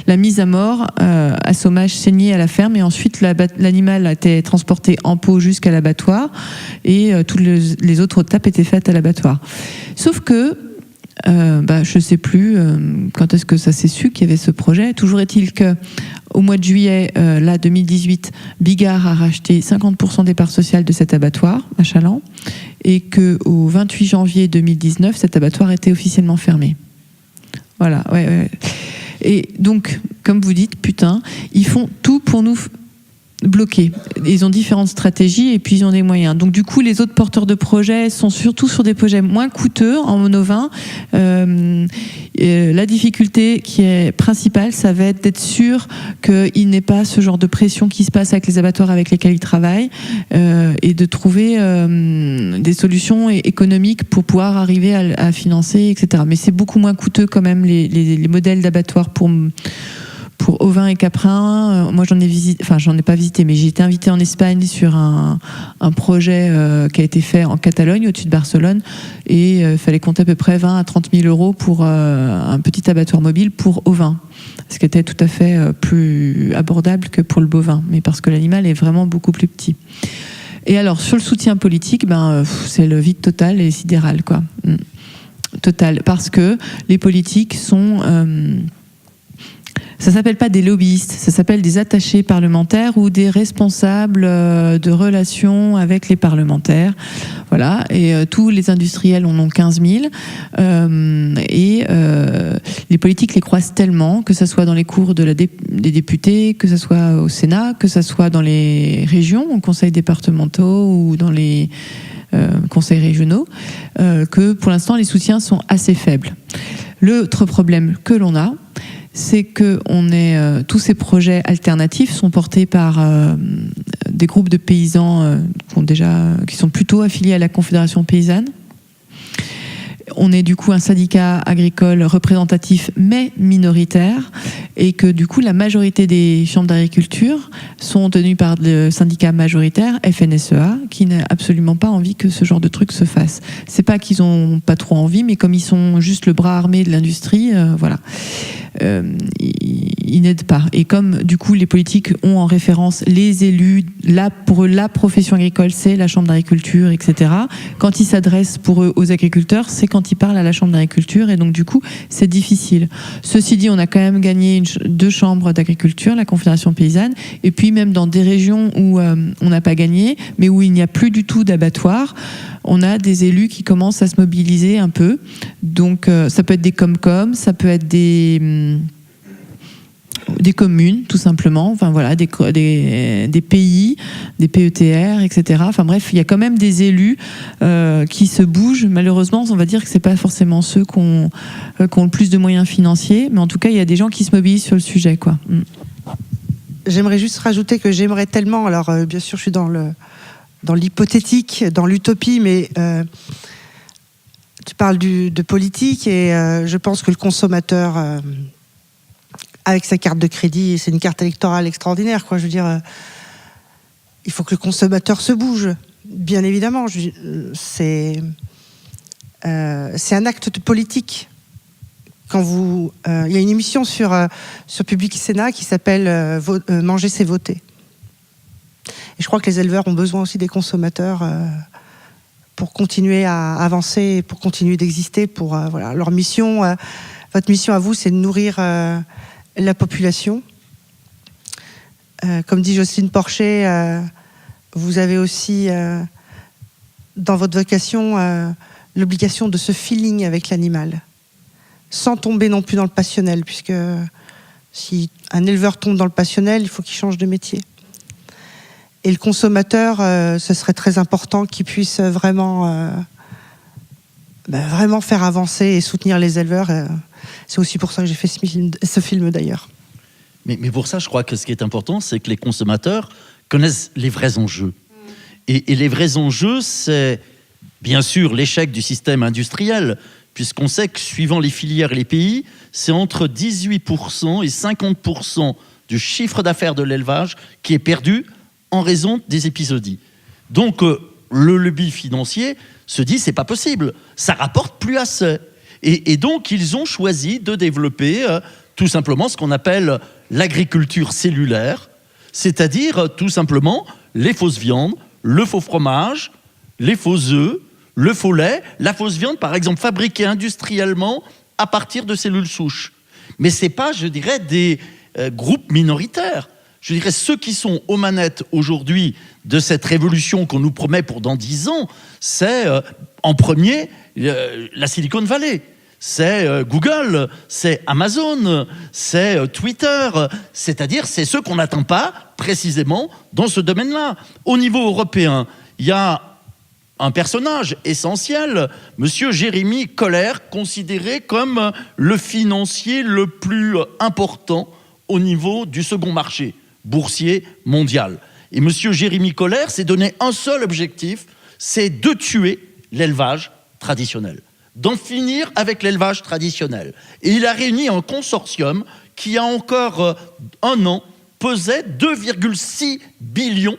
la mise à mort, assommage, saignée à la ferme, et ensuite l'animal a été transporté en pot jusqu'à l'abattoir, et toutes les autres étapes étaient faites à l'abattoir. Sauf que je sais plus quand est-ce que ça s'est su qu'il y avait ce projet. Toujours est-il que au mois de juillet 2018, Bigard a racheté 50% des parts sociales de cet abattoir à Chaland, et que au 28 janvier 2019, cet abattoir était officiellement fermé. Voilà, ouais. Et donc, comme vous dites, putain, ils font tout pour nous bloqués. Ils ont différentes stratégies et puis ils ont des moyens. Donc du coup, les autres porteurs de projets sont surtout sur des projets moins coûteux en monovin. La difficulté qui est principale, ça va être d'être sûr qu'il n'y ait pas ce genre de pression qui se passe avec les abattoirs avec lesquels ils travaillent, et de trouver des solutions économiques pour pouvoir arriver à financer, etc. Mais c'est beaucoup moins coûteux quand même, les modèles d'abattoirs pour ovins et caprins. Moi, j'en ai pas visité, mais j'ai été invitée en Espagne sur un projet qui a été fait en Catalogne, au-dessus de Barcelone, et il fallait compter à peu près 20 à 30 000 euros pour un petit abattoir mobile pour ovins, ce qui était tout à fait plus abordable que pour le bovin, mais parce que l'animal est vraiment beaucoup plus petit. Et alors, sur le soutien politique, c'est le vide total et sidéral, quoi. Total, parce que les politiques sont... ça s'appelle pas des lobbyistes, ça s'appelle des attachés parlementaires ou des responsables de relations avec les parlementaires. Voilà, et tous les industriels en ont 15 000. Les politiques les croisent tellement, que ce soit dans les cours des députés, que ce soit au Sénat, que ce soit dans les régions, aux conseils départementaux ou dans les conseils régionaux, que pour l'instant les soutiens sont assez faibles. L'autre problème que l'on a, c'est que tous ces projets alternatifs sont portés par des groupes de paysans qui sont plutôt affiliés à la Confédération paysanne. On est du coup un syndicat agricole représentatif mais minoritaire, et que du coup la majorité des chambres d'agriculture sont tenues par le syndicat majoritaire FNSEA, qui n'a absolument pas envie que ce genre de truc se fasse. C'est pas qu'ils ont pas trop envie, mais comme ils sont juste le bras armé de l'industrie, ils n'aident pas. Et comme du coup les politiques ont en référence les élus, pour eux la profession agricole c'est la chambre d'agriculture, etc. Quand ils s'adressent pour eux aux agriculteurs, c'est quand ils parlent à la chambre d'agriculture, et donc du coup c'est difficile. Ceci dit, on a quand même gagné 2 chambres d'agriculture, la Confédération paysanne, et puis même dans des régions où on n'a pas gagné, mais où il n'y a plus du tout d'abattoir, on a des élus qui commencent à se mobiliser un peu. Donc ça peut être des Comcom, ça peut être des communes, tout simplement, des pays, des PETR, etc. Enfin bref, il y a quand même des élus qui se bougent. Malheureusement, on va dire que c'est pas forcément ceux qui ont le plus de moyens financiers, mais en tout cas, il y a des gens qui se mobilisent sur le sujet, quoi. J'aimerais juste rajouter que j'aimerais tellement, alors bien sûr je suis dans l'hypothétique, dans l'utopie, mais tu parles de politique, et je pense que le consommateur, avec sa carte de crédit, c'est une carte électorale extraordinaire, quoi. Je veux dire, il faut que le consommateur se bouge, bien évidemment. C'est un acte de politique. Quand il y a une émission sur Public Sénat qui s'appelle Manger c'est voter. Et je crois que les éleveurs ont besoin aussi des consommateurs pour continuer à avancer, pour continuer d'exister, pour leur mission. votre mission à vous, c'est de nourrir la population. Comme dit Jocelyne Porcher, vous avez aussi dans votre vocation l'obligation de ce feeling avec l'animal, sans tomber non plus dans le passionnel, puisque si un éleveur tombe dans le passionnel, il faut qu'il change de métier. Et le consommateur, ce serait très important qu'il puisse vraiment faire avancer et soutenir les éleveurs. C'est aussi pour ça que j'ai fait ce film d'ailleurs. Mais pour ça, je crois que ce qui est important, c'est que les consommateurs connaissent les vrais enjeux. Et les vrais enjeux, c'est bien sûr l'échec du système industriel, puisqu'on sait que suivant les filières et les pays, c'est entre 18% et 50% du chiffre d'affaires de l'élevage qui est perdu en raison des épisodies. Donc le lobby financier se dit c'est pas possible, ça rapporte plus assez. Et donc ils ont choisi de développer tout simplement ce qu'on appelle l'agriculture cellulaire, c'est-à-dire tout simplement les fausses viandes, le faux fromage, les faux œufs, le faux lait, la fausse viande par exemple fabriquée industriellement à partir de cellules souches. Mais c'est pas, je dirais, des groupes minoritaires. Je dirais, ceux qui sont aux manettes aujourd'hui de cette révolution qu'on nous promet pour dans 10 ans, c'est en premier la Silicon Valley, c'est Google, c'est Amazon, c'est Twitter, c'est-à-dire c'est ceux qu'on n'attend pas précisément dans ce domaine-là. Au niveau européen, il y a un personnage essentiel, Monsieur Jérémy Kohler, considéré comme le financier le plus important au niveau du second marché boursier mondial. Et Monsieur Jérémy Kohler s'est donné un seul objectif, c'est de tuer l'élevage traditionnel, d'en finir avec l'élevage traditionnel. Et il a réuni un consortium qui, a encore un an, pesait 2,6 billions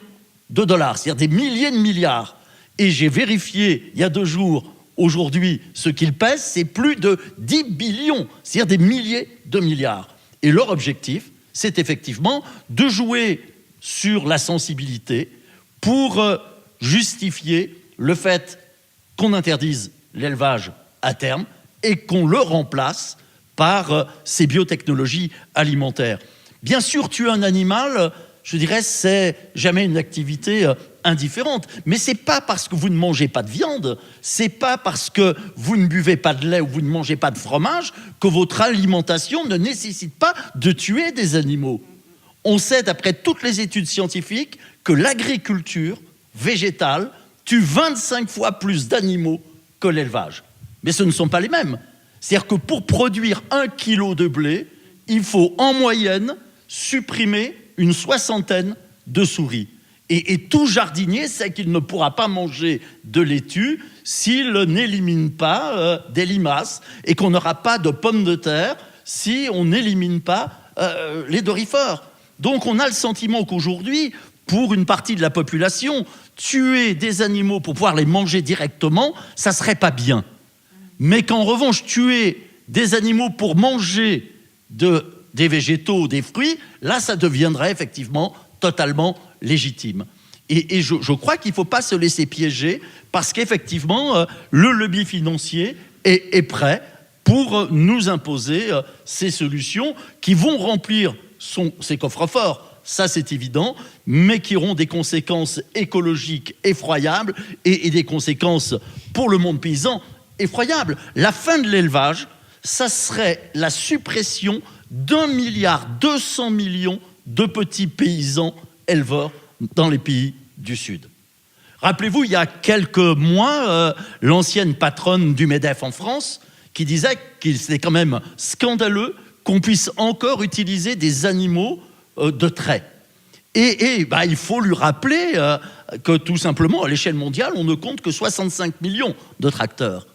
de dollars, c'est-à-dire des milliers de milliards. Et j'ai vérifié il y a 2 jours, aujourd'hui, ce qu'il pèse, c'est plus de 10 billions, c'est-à-dire des milliers de milliards. Et leur objectif, c'est effectivement de jouer sur la sensibilité pour justifier le fait qu'on interdise l'élevage à terme et qu'on le remplace par ces biotechnologies alimentaires. Bien sûr, tuer un animal, je dirais, c'est jamais une activité indifférente. Mais c'est pas parce que vous ne mangez pas de viande, c'est pas parce que vous ne buvez pas de lait ou vous ne mangez pas de fromage que votre alimentation ne nécessite pas de tuer des animaux. On sait, d'après toutes les études scientifiques, que l'agriculture végétale tue 25 fois plus d'animaux que l'élevage. Mais ce ne sont pas les mêmes. C'est-à-dire que pour produire 1 kilo de blé, il faut en moyenne supprimer une 60aine de souris. Et tout jardinier sait qu'il ne pourra pas manger de laitue s'il n'élimine pas des limaces et qu'on n'aura pas de pommes de terre si on n'élimine pas les dorifores. Donc on a le sentiment qu'aujourd'hui, pour une partie de la population, tuer des animaux pour pouvoir les manger directement, ça ne serait pas bien. Mais qu'en revanche, tuer des animaux pour manger des végétaux, des fruits, là, ça deviendrait effectivement totalement légitime. Et je crois qu'il ne faut pas se laisser piéger parce qu'effectivement, le lobby financier est prêt pour nous imposer ces solutions qui vont remplir ses coffres-forts, ça c'est évident, mais qui auront des conséquences écologiques effroyables et des conséquences pour le monde paysan effroyables. La fin de l'élevage, ça serait la suppression d'1,2 milliard de petits paysans éleveurs dans les pays du Sud. Rappelez-vous, il y a quelques mois, l'ancienne patronne du MEDEF en France qui disait qu'il c'était quand même scandaleux qu'on puisse encore utiliser des animaux de trait. Et il faut lui rappeler que tout simplement, à l'échelle mondiale, on ne compte que 65 millions de tracteurs.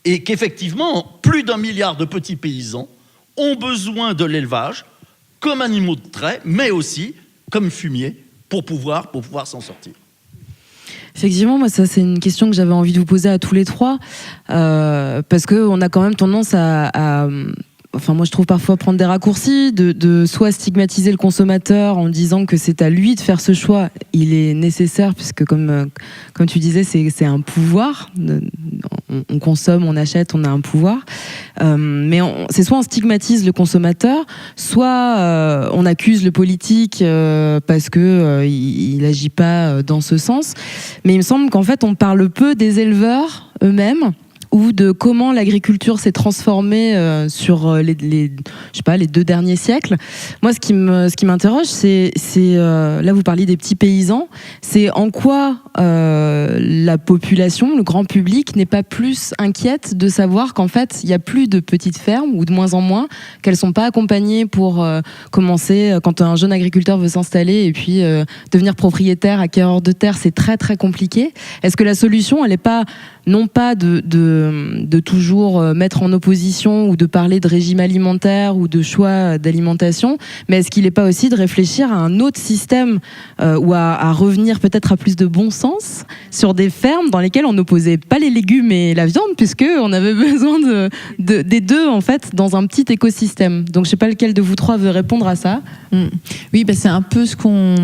Et qu'effectivement, plus d'1 milliard de petits paysans ont besoin de l'élevage comme animaux de trait, mais aussi comme fumier pour pouvoir s'en sortir. Effectivement, moi, ça, c'est une question que j'avais envie de vous poser à tous les trois, parce qu'on a quand même tendance à enfin moi je trouve parfois prendre des raccourcis, de soit stigmatiser le consommateur en disant que c'est à lui de faire ce choix. Il est nécessaire puisque comme tu disais, c'est un pouvoir. On consomme, on achète, on a un pouvoir. Mais c'est soit on stigmatise le consommateur, soit on accuse le politique parce que il agit pas dans ce sens. Mais il me semble qu'en fait on parle peu des éleveurs eux-mêmes, ou de comment l'agriculture s'est transformée sur les 2 derniers siècles. Moi, ce qui m'interroge, c'est là vous parliez des petits paysans, c'est en quoi la population, le grand public, n'est pas plus inquiète de savoir qu'en fait, il n'y a plus de petites fermes, ou de moins en moins, qu'elles sont pas accompagnées pour commencer, quand un jeune agriculteur veut s'installer et puis devenir propriétaire, acquéreur de terre, c'est très très compliqué. Est-ce que la solution, elle n'est pas non pas de toujours mettre en opposition ou de parler de régime alimentaire ou de choix d'alimentation, mais est-ce qu'il n'est pas aussi de réfléchir à un autre système ou à revenir peut-être à plus de bon sens sur des fermes dans lesquelles on n'opposait pas les légumes et la viande, puisqu'on avait besoin des deux en fait dans un petit écosystème. Donc je ne sais pas lequel de vous trois veut répondre à ça. Oui, c'est un peu ce qu'on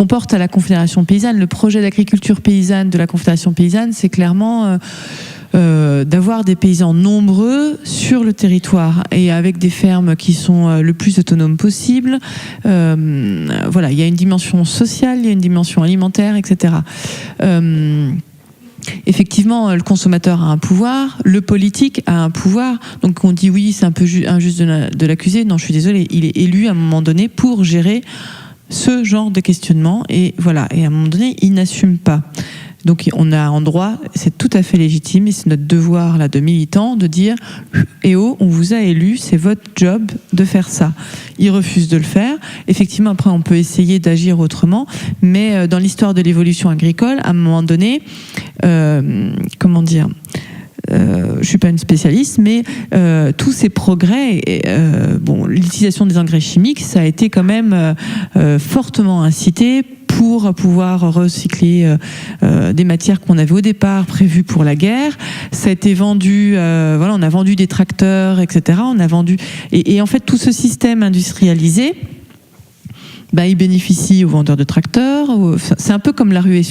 porte à la Confédération paysanne. Le projet d'agriculture paysanne de la Confédération paysanne, c'est clairement d'avoir des paysans nombreux sur le territoire et avec des fermes qui sont le plus autonomes possible. Voilà, il y a une dimension sociale, il y a une dimension alimentaire, etc. Effectivement, le consommateur a un pouvoir, le politique a un pouvoir. Donc on dit oui, c'est un peu injuste de l'accuser. Non, je suis désolée, il est élu à un moment donné pour gérer ce genre de questionnement, et voilà, et à un moment donné il n'assume pas. Donc on a en droit, c'est tout à fait légitime, et c'est notre devoir là de militant de dire eh oh, on vous a élu, c'est votre job de faire ça. Il refuse de le faire. Effectivement, après on peut essayer d'agir autrement, mais dans l'histoire de l'évolution agricole, à un moment donné, comment dire, je suis pas une spécialiste, mais tous ces progrès, l'utilisation des engrais chimiques, ça a été quand même fortement incité pour pouvoir recycler des matières qu'on avait au départ prévues pour la guerre. Ça a été vendu, on a vendu des tracteurs, etc. On a vendu, et en fait tout ce système industrialisé, il bénéficie aux vendeurs de tracteurs. C'est un peu comme la ruée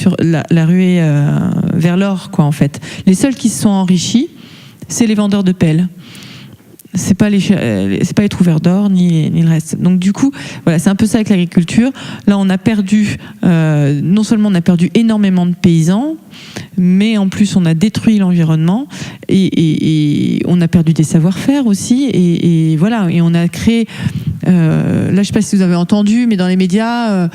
vers l'or, quoi, en fait. Les seuls qui se sont enrichis, c'est les vendeurs de pelles. C'est pas les trouvères d'or ni le reste. Donc du coup, voilà, c'est un peu ça avec l'agriculture. Là, on a perdu, non seulement on a perdu énormément de paysans, mais en plus on a détruit l'environnement et on a perdu des savoir-faire aussi. Et voilà, et on a créé. Là, je sais pas si vous avez entendu, mais dans les médias,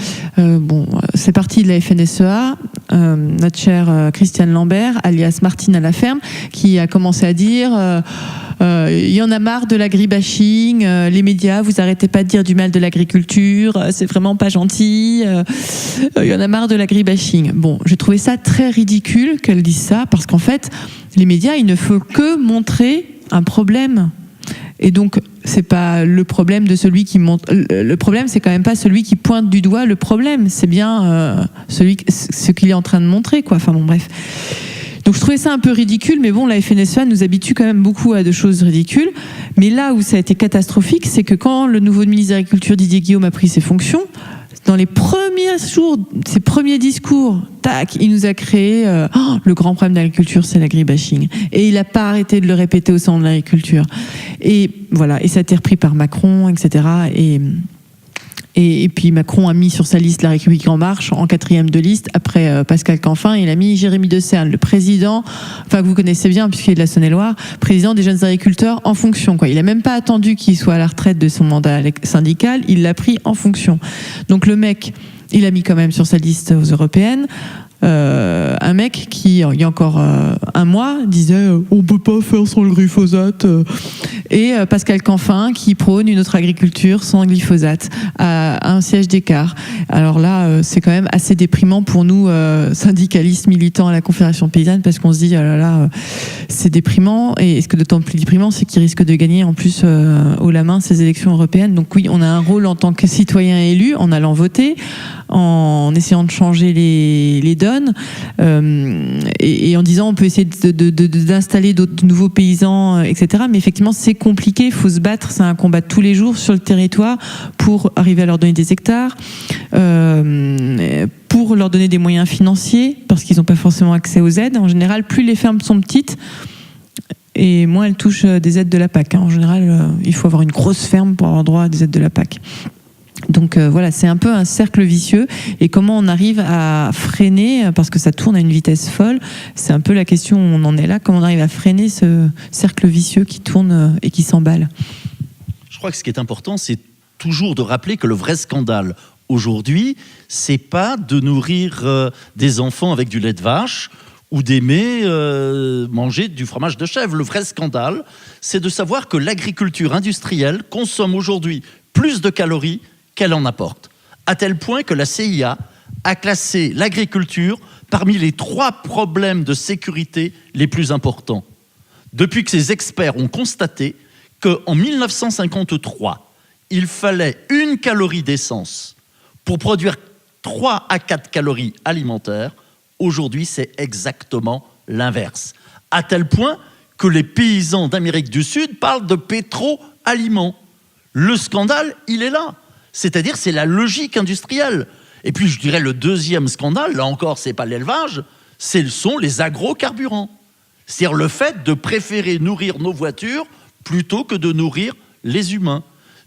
c'est parti de la FNSEA, notre chère Christiane Lambert, alias Martine à la ferme, qui a commencé à dire. Il y en a marre de l'agribashing, les médias, vous arrêtez pas de dire du mal de l'agriculture, c'est vraiment pas gentil, il y en a marre de l'agribashing. Bon, j'ai trouvé ça très ridicule qu'elle dise ça, parce qu'en fait, les médias, il ne faut que montrer un problème. Et donc, c'est pas le problème de celui qui montre. Le problème, c'est quand même pas celui qui pointe du doigt le problème, c'est bien ce qu'il est en train de montrer, quoi. Enfin bon, bref. Donc je trouvais ça un peu ridicule, mais bon, la FNSEA nous habitue quand même beaucoup à de choses ridicules. Mais là où ça a été catastrophique, c'est que quand le nouveau ministre de l'Agriculture, Didier Guillaume, a pris ses fonctions, dans les premiers jours, ses premiers discours, tac, il nous a créé le grand problème de l'agriculture, c'est l'agribashing. Et il n'a pas arrêté de le répéter au sein de l'agriculture. Et voilà, et ça a été repris par Macron, etc. Et puis Macron a mis sur sa liste La République En Marche en 4e de liste. Après Pascal Canfin, il a mis Jérémy Decerne, le président, que vous connaissez bien puisqu'il est de la Saône-et-Loire, président des jeunes agriculteurs en fonction, quoi. Il n'a même pas attendu qu'il soit à la retraite de son mandat syndical, il l'a pris en fonction. Donc le mec, il a mis quand même sur sa liste aux européennes un mec qui, il y a encore un mois, disait on peut pas faire sans le glyphosate, et Pascal Canfin qui prône une autre agriculture sans glyphosate à un siège d'écart. Alors là, c'est quand même assez déprimant pour nous syndicalistes militants à la Confédération paysanne, parce qu'on se dit oh là là, c'est déprimant. Et ce que d'autant plus déprimant, c'est qu'il risque de gagner en plus haut la main ces élections européennes. Donc oui, on a un rôle en tant que citoyen élu en allant voter, en essayant de changer les dogmes, donne, et en disant on peut essayer d'installer de nouveaux paysans, etc. Mais effectivement, c'est compliqué, il faut se battre, c'est un combat de tous les jours sur le territoire pour arriver à leur donner des hectares, pour leur donner des moyens financiers, parce qu'ils n'ont pas forcément accès aux aides. En général, plus les fermes sont petites, et moins elles touchent des aides de la PAC. En général, il faut avoir une grosse ferme pour avoir droit à des aides de la PAC. Donc voilà, c'est un peu un cercle vicieux. Et comment on arrive à freiner, parce que ça tourne à une vitesse folle, c'est un peu la question où on en est là, comment on arrive à freiner ce cercle vicieux qui tourne et qui s'emballe. Je crois que ce qui est important, c'est toujours de rappeler que le vrai scandale aujourd'hui, c'est pas de nourrir des enfants avec du lait de vache ou d'aimer manger du fromage de chèvre. Le vrai scandale, c'est de savoir que l'agriculture industrielle consomme aujourd'hui plus de calories qu'elle en apporte. À tel point que la CIA a classé l'agriculture parmi les 3 problèmes de sécurité les plus importants. Depuis que ces experts ont constaté qu'en 1953, il fallait 1 calorie d'essence pour produire 3 à 4 calories alimentaires, aujourd'hui c'est exactement l'inverse. À tel point que les paysans d'Amérique du Sud parlent de pétro-aliments. Le scandale, il est là. C'est-à-dire, c'est la logique industrielle. Et puis, je dirais, le deuxième scandale, là encore, c'est pas l'élevage, ce sont les agrocarburants. C'est-à-dire le fait de préférer nourrir nos voitures plutôt que de nourrir les humains.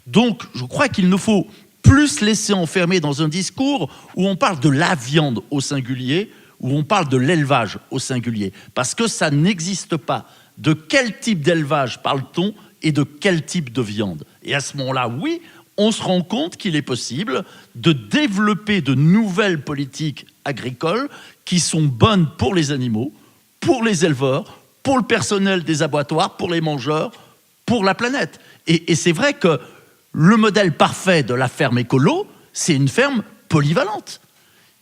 Donc, je crois qu'il ne faut plus se laisser enfermer dans un discours où on parle de la viande au singulier, où on parle de l'élevage au singulier. Parce que ça n'existe pas. De quel type d'élevage parle-t-on et de quel type de viande? Et à ce moment-là, oui, on se rend compte qu'il est possible de développer de nouvelles politiques agricoles qui sont bonnes pour les animaux, pour les éleveurs, pour le personnel des abattoirs, pour les mangeurs, pour la planète. Et c'est vrai que le modèle parfait de la ferme écolo, c'est une ferme polyvalente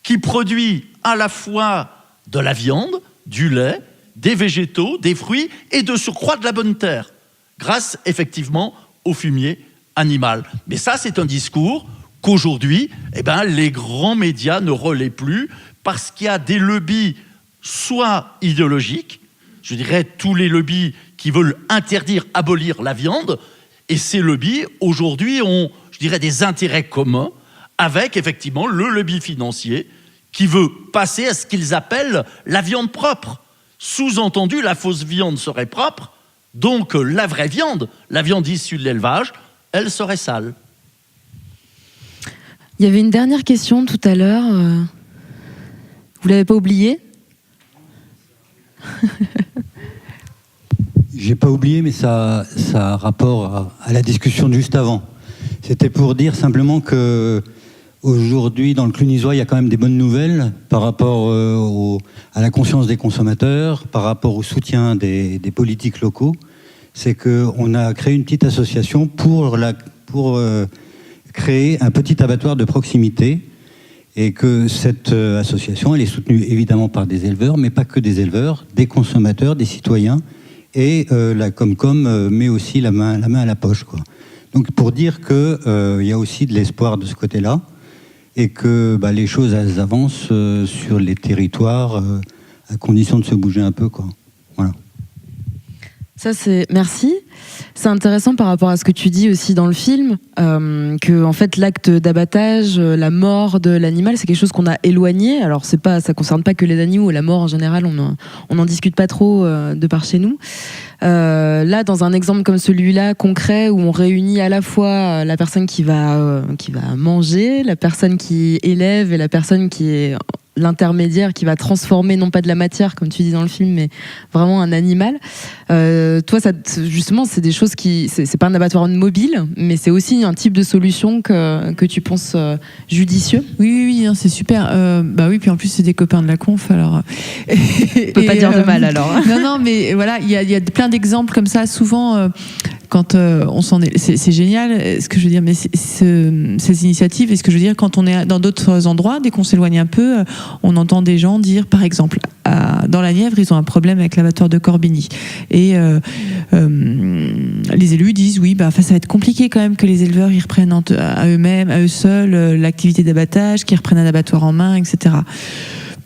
qui produit à la fois de la viande, du lait, des végétaux, des fruits et de surcroît de la bonne terre, grâce effectivement au fumier animal. Mais ça, c'est un discours qu'aujourd'hui, les grands médias ne relaient plus parce qu'il y a des lobbies soit idéologiques, je dirais tous les lobbies qui veulent interdire, abolir la viande, et ces lobbies, aujourd'hui, ont, je dirais, des intérêts communs avec, effectivement, le lobby financier qui veut passer à ce qu'ils appellent la viande propre. Sous-entendu, la fausse viande serait propre, donc la vraie viande, la viande issue de l'élevage, elle serait sale. Il y avait une dernière question tout à l'heure. Vous l'avez pas oubliée ? J'ai pas oublié, mais ça a rapport à la discussion de juste avant. C'était pour dire simplement que aujourd'hui, dans le Clunisois, il y a quand même des bonnes nouvelles par rapport à la conscience des consommateurs, par rapport au soutien des politiques locaux. C'est qu'on a créé une petite association pour créer un petit abattoir de proximité, et que cette association, elle est soutenue évidemment par des éleveurs, mais pas que des éleveurs, des consommateurs, des citoyens, et la Comcom met aussi la main à la poche, quoi. Donc pour dire qu'il y a aussi de l'espoir de ce côté-là, et que les choses elles avancent sur les territoires à condition de se bouger un peu, quoi. Voilà. Ça, merci. C'est intéressant par rapport à ce que tu dis aussi dans le film, que en fait l'acte d'abattage, la mort de l'animal, c'est quelque chose qu'on a éloigné. Alors ça concerne pas que les animaux, la mort en général, on n'en discute pas trop de par chez nous. Là, dans un exemple comme celui-là, concret, où on réunit à la fois la personne qui va manger, la personne qui élève et la personne qui est l'intermédiaire, qui va transformer non pas de la matière comme tu dis dans le film, mais vraiment un animal. Toi, ça, justement, c'est des choses c'est pas un abattoir mobile, mais c'est aussi un type de solution que tu penses judicieux. Oui, c'est super. Oui, puis en plus c'est des copains de la conf, alors. On peut pas dire de mal alors. Non, mais voilà, il y a plein d'exemples comme ça. Souvent, quand on s'en est, c'est génial. Ce que je veux dire, mais ces initiatives, et ce que je veux dire, quand on est dans d'autres endroits, dès qu'on s'éloigne un peu, on entend des gens dire, par exemple, dans la Nièvre, ils ont un problème avec l'abattoir de Corbigny, et les élus disent oui, ça va être compliqué quand même que les éleveurs ils reprennent à eux-mêmes, à eux seuls, l'activité d'abattage, qu'ils reprennent un abattoir en main, etc.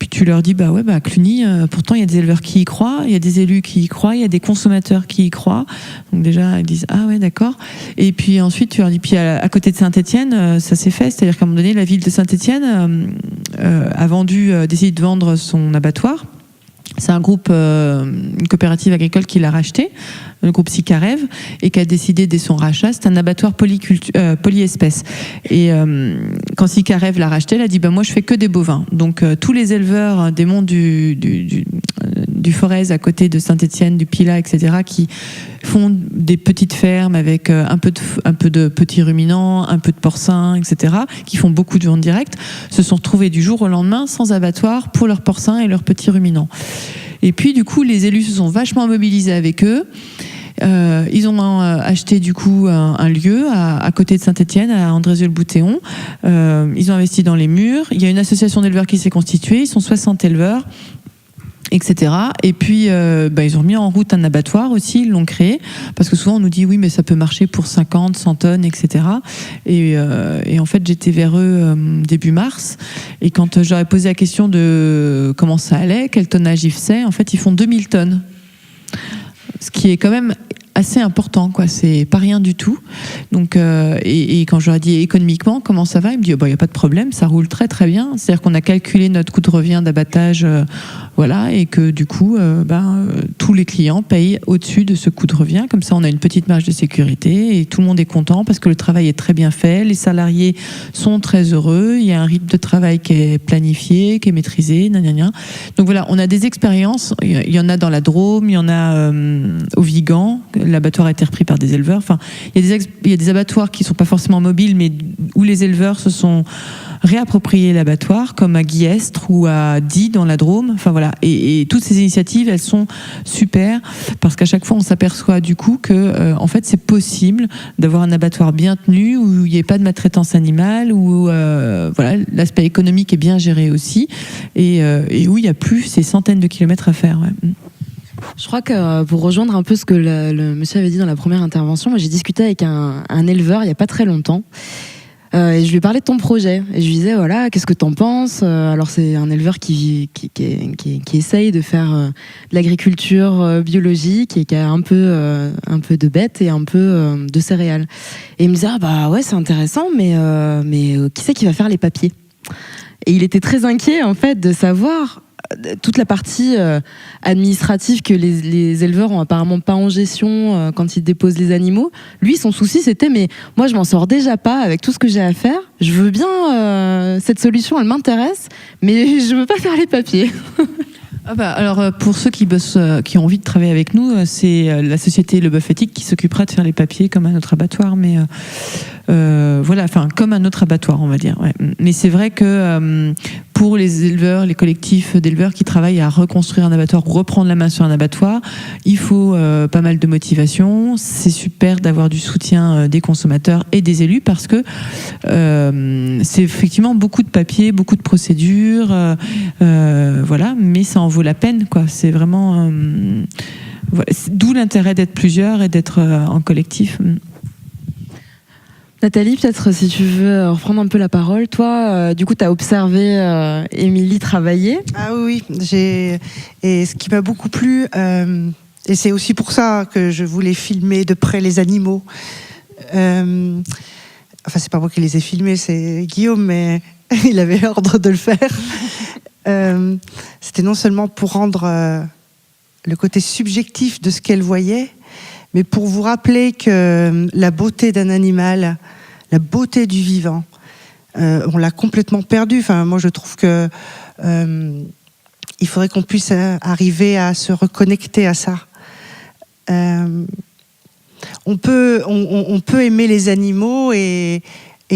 puis tu leur dis, Cluny, pourtant il y a des éleveurs qui y croient, il y a des élus qui y croient, il y a des consommateurs qui y croient. Donc déjà, ils disent, ah ouais, d'accord. Et puis ensuite, tu leur dis, puis à côté de Saint-Étienne, ça s'est fait. C'est-à-dire qu'à un moment donné, la ville de Saint-Étienne a décidé de vendre son abattoir. C'est un groupe, une coopérative agricole qui l'a racheté, le groupe Sicarev, et qui a décidé dès son rachat, c'est un abattoir polyespèces. Et quand Sicarev l'a racheté, elle a dit moi je fais que des bovins. Donc tous les éleveurs des monts du Forez à côté de Saint-Étienne, du Pilat, etc., qui font des petites fermes avec un peu de petits ruminants, un peu de porcins, etc., qui font beaucoup de ventes directes, se sont retrouvés du jour au lendemain sans abattoir pour leurs porcins et leurs petits ruminants. Et puis du coup, les élus se sont vachement mobilisés avec eux. Ils ont acheté du coup un lieu à côté de Saint-Étienne, à Andrézieux-le-Boutéon. Ils ont investi dans les murs. Il y a une association d'éleveurs qui s'est constituée. Ils sont 60 éleveurs, etc. Et puis ils ont mis en route un abattoir aussi, ils l'ont créé, parce que souvent on nous dit oui mais ça peut marcher pour 50, 100 tonnes, etc. Et en fait j'étais vers eux début mars, et quand j'aurais posé la question de comment ça allait, quel tonnage ils faisaient, en fait ils font 2000 tonnes. Ce qui est quand même assez important, quoi. C'est pas rien du tout. Donc, et quand je leur ai dit économiquement comment ça va, ils me disent il n'y a pas de problème, ça roule très très bien. C'est-à-dire qu'on a calculé notre coût de revient d'abattage, voilà, et que du coup, tous les clients payent au-dessus de ce coût de revient. Comme ça, on a une petite marge de sécurité et tout le monde est content parce que le travail est très bien fait. Les salariés sont très heureux. Il y a un rythme de travail qui est planifié, qui est maîtrisé. Donc voilà, on a des expériences. Il y en a dans la Drôme, il y en a au Vigan. L'abattoir a été repris par des éleveurs. Enfin, il y a des abattoirs qui ne sont pas forcément mobiles, mais où les éleveurs se sont réappropriés l'abattoir, comme à Guillestre ou à Die dans la Drôme. Enfin voilà. Et toutes ces initiatives, elles sont super, parce qu'à chaque fois, on s'aperçoit du coup que, en fait, c'est possible d'avoir un abattoir bien tenu, où il n'y ait pas de maltraitance animale, où voilà, l'aspect économique est bien géré aussi, et où il n'y a plus ces centaines de kilomètres à faire. Ouais. Je crois que pour rejoindre un peu ce que le monsieur avait dit dans la première intervention, moi j'ai discuté avec un éleveur il n'y a pas très longtemps. Et je lui ai parlé de ton projet. Et je lui disais, voilà, qu'est-ce que t'en penses ? Alors c'est un éleveur qui essaye de faire de l'agriculture biologique et qui a un peu de bêtes et un peu de céréales. Et il me disait, ouais, c'est intéressant, mais qui c'est qui va faire les papiers ? Et il était très inquiet, en fait, de savoir toute la partie administrative que les éleveurs ont apparemment pas en gestion quand ils déposent les animaux. Lui, son souci, c'était mais moi, je m'en sors déjà pas avec tout ce que j'ai à faire. Je veux bien cette solution, elle m'intéresse, mais je veux pas faire les papiers. Alors pour ceux qui bossent, qui ont envie de travailler avec nous, c'est la société Le Bœuf Éthique qui s'occupera de faire les papiers comme un autre abattoir, mais voilà, enfin comme un autre abattoir, on va dire. Ouais. Mais c'est vrai que pour les éleveurs, les collectifs d'éleveurs qui travaillent à reconstruire un abattoir ou reprendre la main sur un abattoir, il faut pas mal de motivation. C'est super d'avoir du soutien des consommateurs et des élus, parce que c'est effectivement beaucoup de papiers, beaucoup de procédures, voilà, mais ça en vaut la peine, quoi. C'est vraiment voilà. D'où l'intérêt d'être plusieurs et d'être en collectif. Nathalie, peut-être si tu veux reprendre un peu la parole. Toi, du coup, tu as observé Émilie travailler. Ah oui, et ce qui m'a beaucoup plu, et c'est aussi pour ça que je voulais filmer de près les animaux. Enfin, c'est pas moi qui les ai filmés, c'est Guillaume, mais il avait ordre de le faire. C'était non seulement pour rendre le côté subjectif de ce qu'elle voyait, mais pour vous rappeler que la beauté d'un animal, la beauté du vivant, on l'a complètement perdue. Enfin, moi, je trouve que il faudrait qu'on puisse arriver à se reconnecter à ça. On peut aimer les animaux et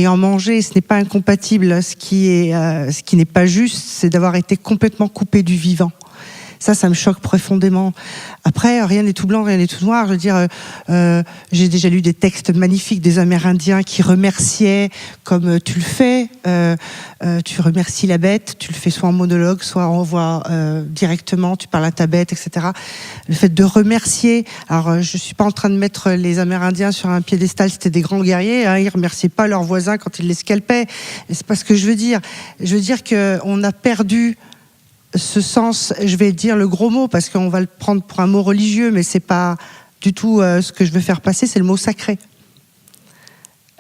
en manger, ce n'est pas incompatible. Ce qui n'est pas juste, c'est d'avoir été complètement coupé du vivant. Ça me choque profondément. Après, rien n'est tout blanc, rien n'est tout noir. Je veux dire, j'ai déjà lu des textes magnifiques des Amérindiens qui remerciaient, comme tu le fais. Tu remercies la bête, tu le fais soit en monologue, soit en voix directement, tu parles à ta bête, etc. Le fait de remercier. Alors, je suis pas en train de mettre les Amérindiens sur un piédestal, c'était des grands guerriers. Hein, ils remerciaient pas leurs voisins quand ils les scalpaient. Et c'est pas ce que je veux dire. Je veux dire qu'on a perdu ce sens, je vais dire le gros mot parce qu'on va le prendre pour un mot religieux, mais c'est pas du tout ce que je veux faire passer, c'est le mot sacré.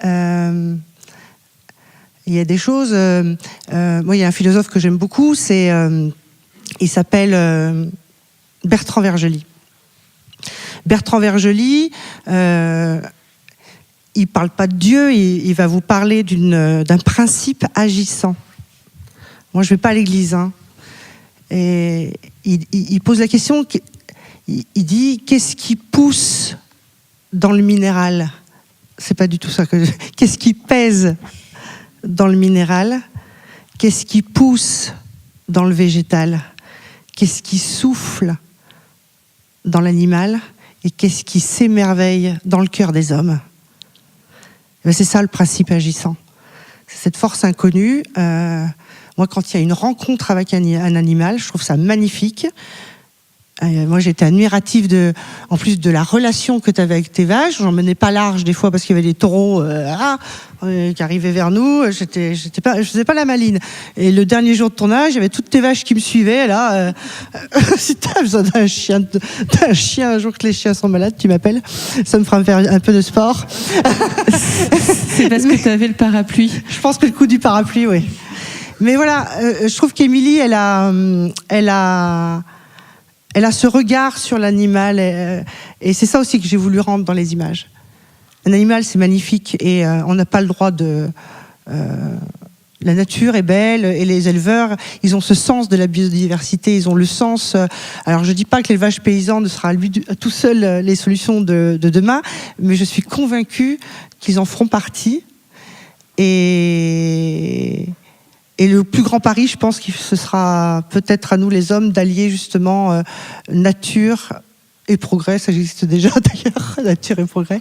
Il y a des choses. Moi, il y a un philosophe que j'aime beaucoup, il s'appelle Bertrand Vergely. Bertrand Vergely, il parle pas de Dieu, il va vous parler d'un principe agissant. Moi, je vais pas à l'église, hein. Et il pose la question, il dit qu'est-ce qui pousse dans le minéral? C'est pas du tout ça que qu'est-ce qui pèse dans le minéral? Qu'est-ce qui pousse dans le végétal? Qu'est-ce qui souffle dans l'animal? Et qu'est-ce qui s'émerveille dans le cœur des hommes? Et c'est ça le principe agissant. C'est cette force inconnue. Moi, quand il y a une rencontre avec un animal, je trouve ça magnifique. Moi, j'étais admirative en plus de la relation que tu avais avec tes vaches. J'en menais pas large des fois parce qu'il y avait des taureaux qui arrivaient vers nous. Je faisais pas la maline. Et le dernier jour de tournage, il y avait toutes tes vaches qui me suivaient. Là, si tu as besoin d'un chien un jour que les chiens sont malades, tu m'appelles. Ça me fera faire un peu de sport. C'est parce que tu avais le parapluie. Je pense que le coup du parapluie, oui. Mais voilà, je trouve qu'Émilie, elle a ce regard sur l'animal et c'est ça aussi que j'ai voulu rendre dans les images. Un animal, c'est magnifique et on n'a pas le droit de... la nature est belle et les éleveurs, ils ont ce sens de la biodiversité, ils ont le sens... alors je ne dis pas que l'élevage paysan ne sera tout seul les solutions de demain, mais je suis convaincue qu'ils en feront partie. Et le plus grand pari, je pense que ce sera peut-être à nous les hommes d'allier justement nature et progrès. Ça existe déjà d'ailleurs, nature et progrès.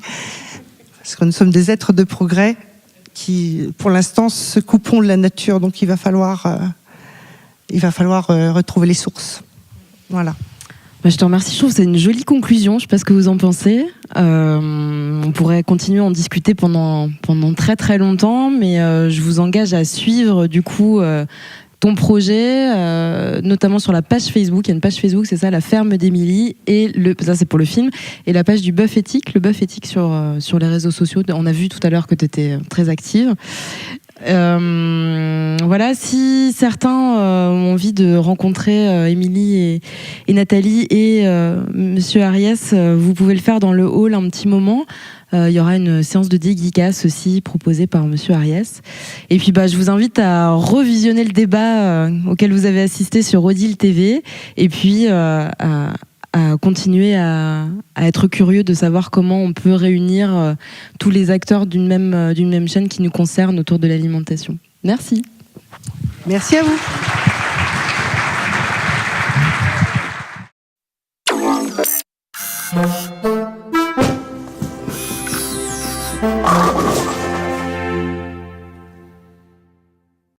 Parce que nous sommes des êtres de progrès qui, pour l'instant, se coupons de la nature. Donc il va falloir retrouver les sources. Voilà. Je te remercie, je trouve que c'est une jolie conclusion, je ne sais pas ce que vous en pensez. On pourrait continuer à en discuter pendant très très longtemps, mais je vous engage à suivre du coup ton projet, notamment sur la page Facebook. Il y a une page Facebook, c'est ça, La Ferme d'Émilie, et ça c'est pour le film, et la page du Bœuf Éthique, le Bœuf Éthique sur les réseaux sociaux. On a vu tout à l'heure que tu étais très active. Voilà, si certains ont envie de rencontrer Émilie et Nathalie et Monsieur Ariès, vous pouvez le faire dans le hall un petit moment. Il y aura une séance de dédicace aussi proposée par Monsieur Ariès. Et puis je vous invite à revisionner le débat auquel vous avez assisté sur Odile TV, et puis à continuer à être curieux de savoir comment on peut réunir tous les acteurs d'une même chaîne qui nous concerne autour de l'alimentation. Merci. Merci à vous.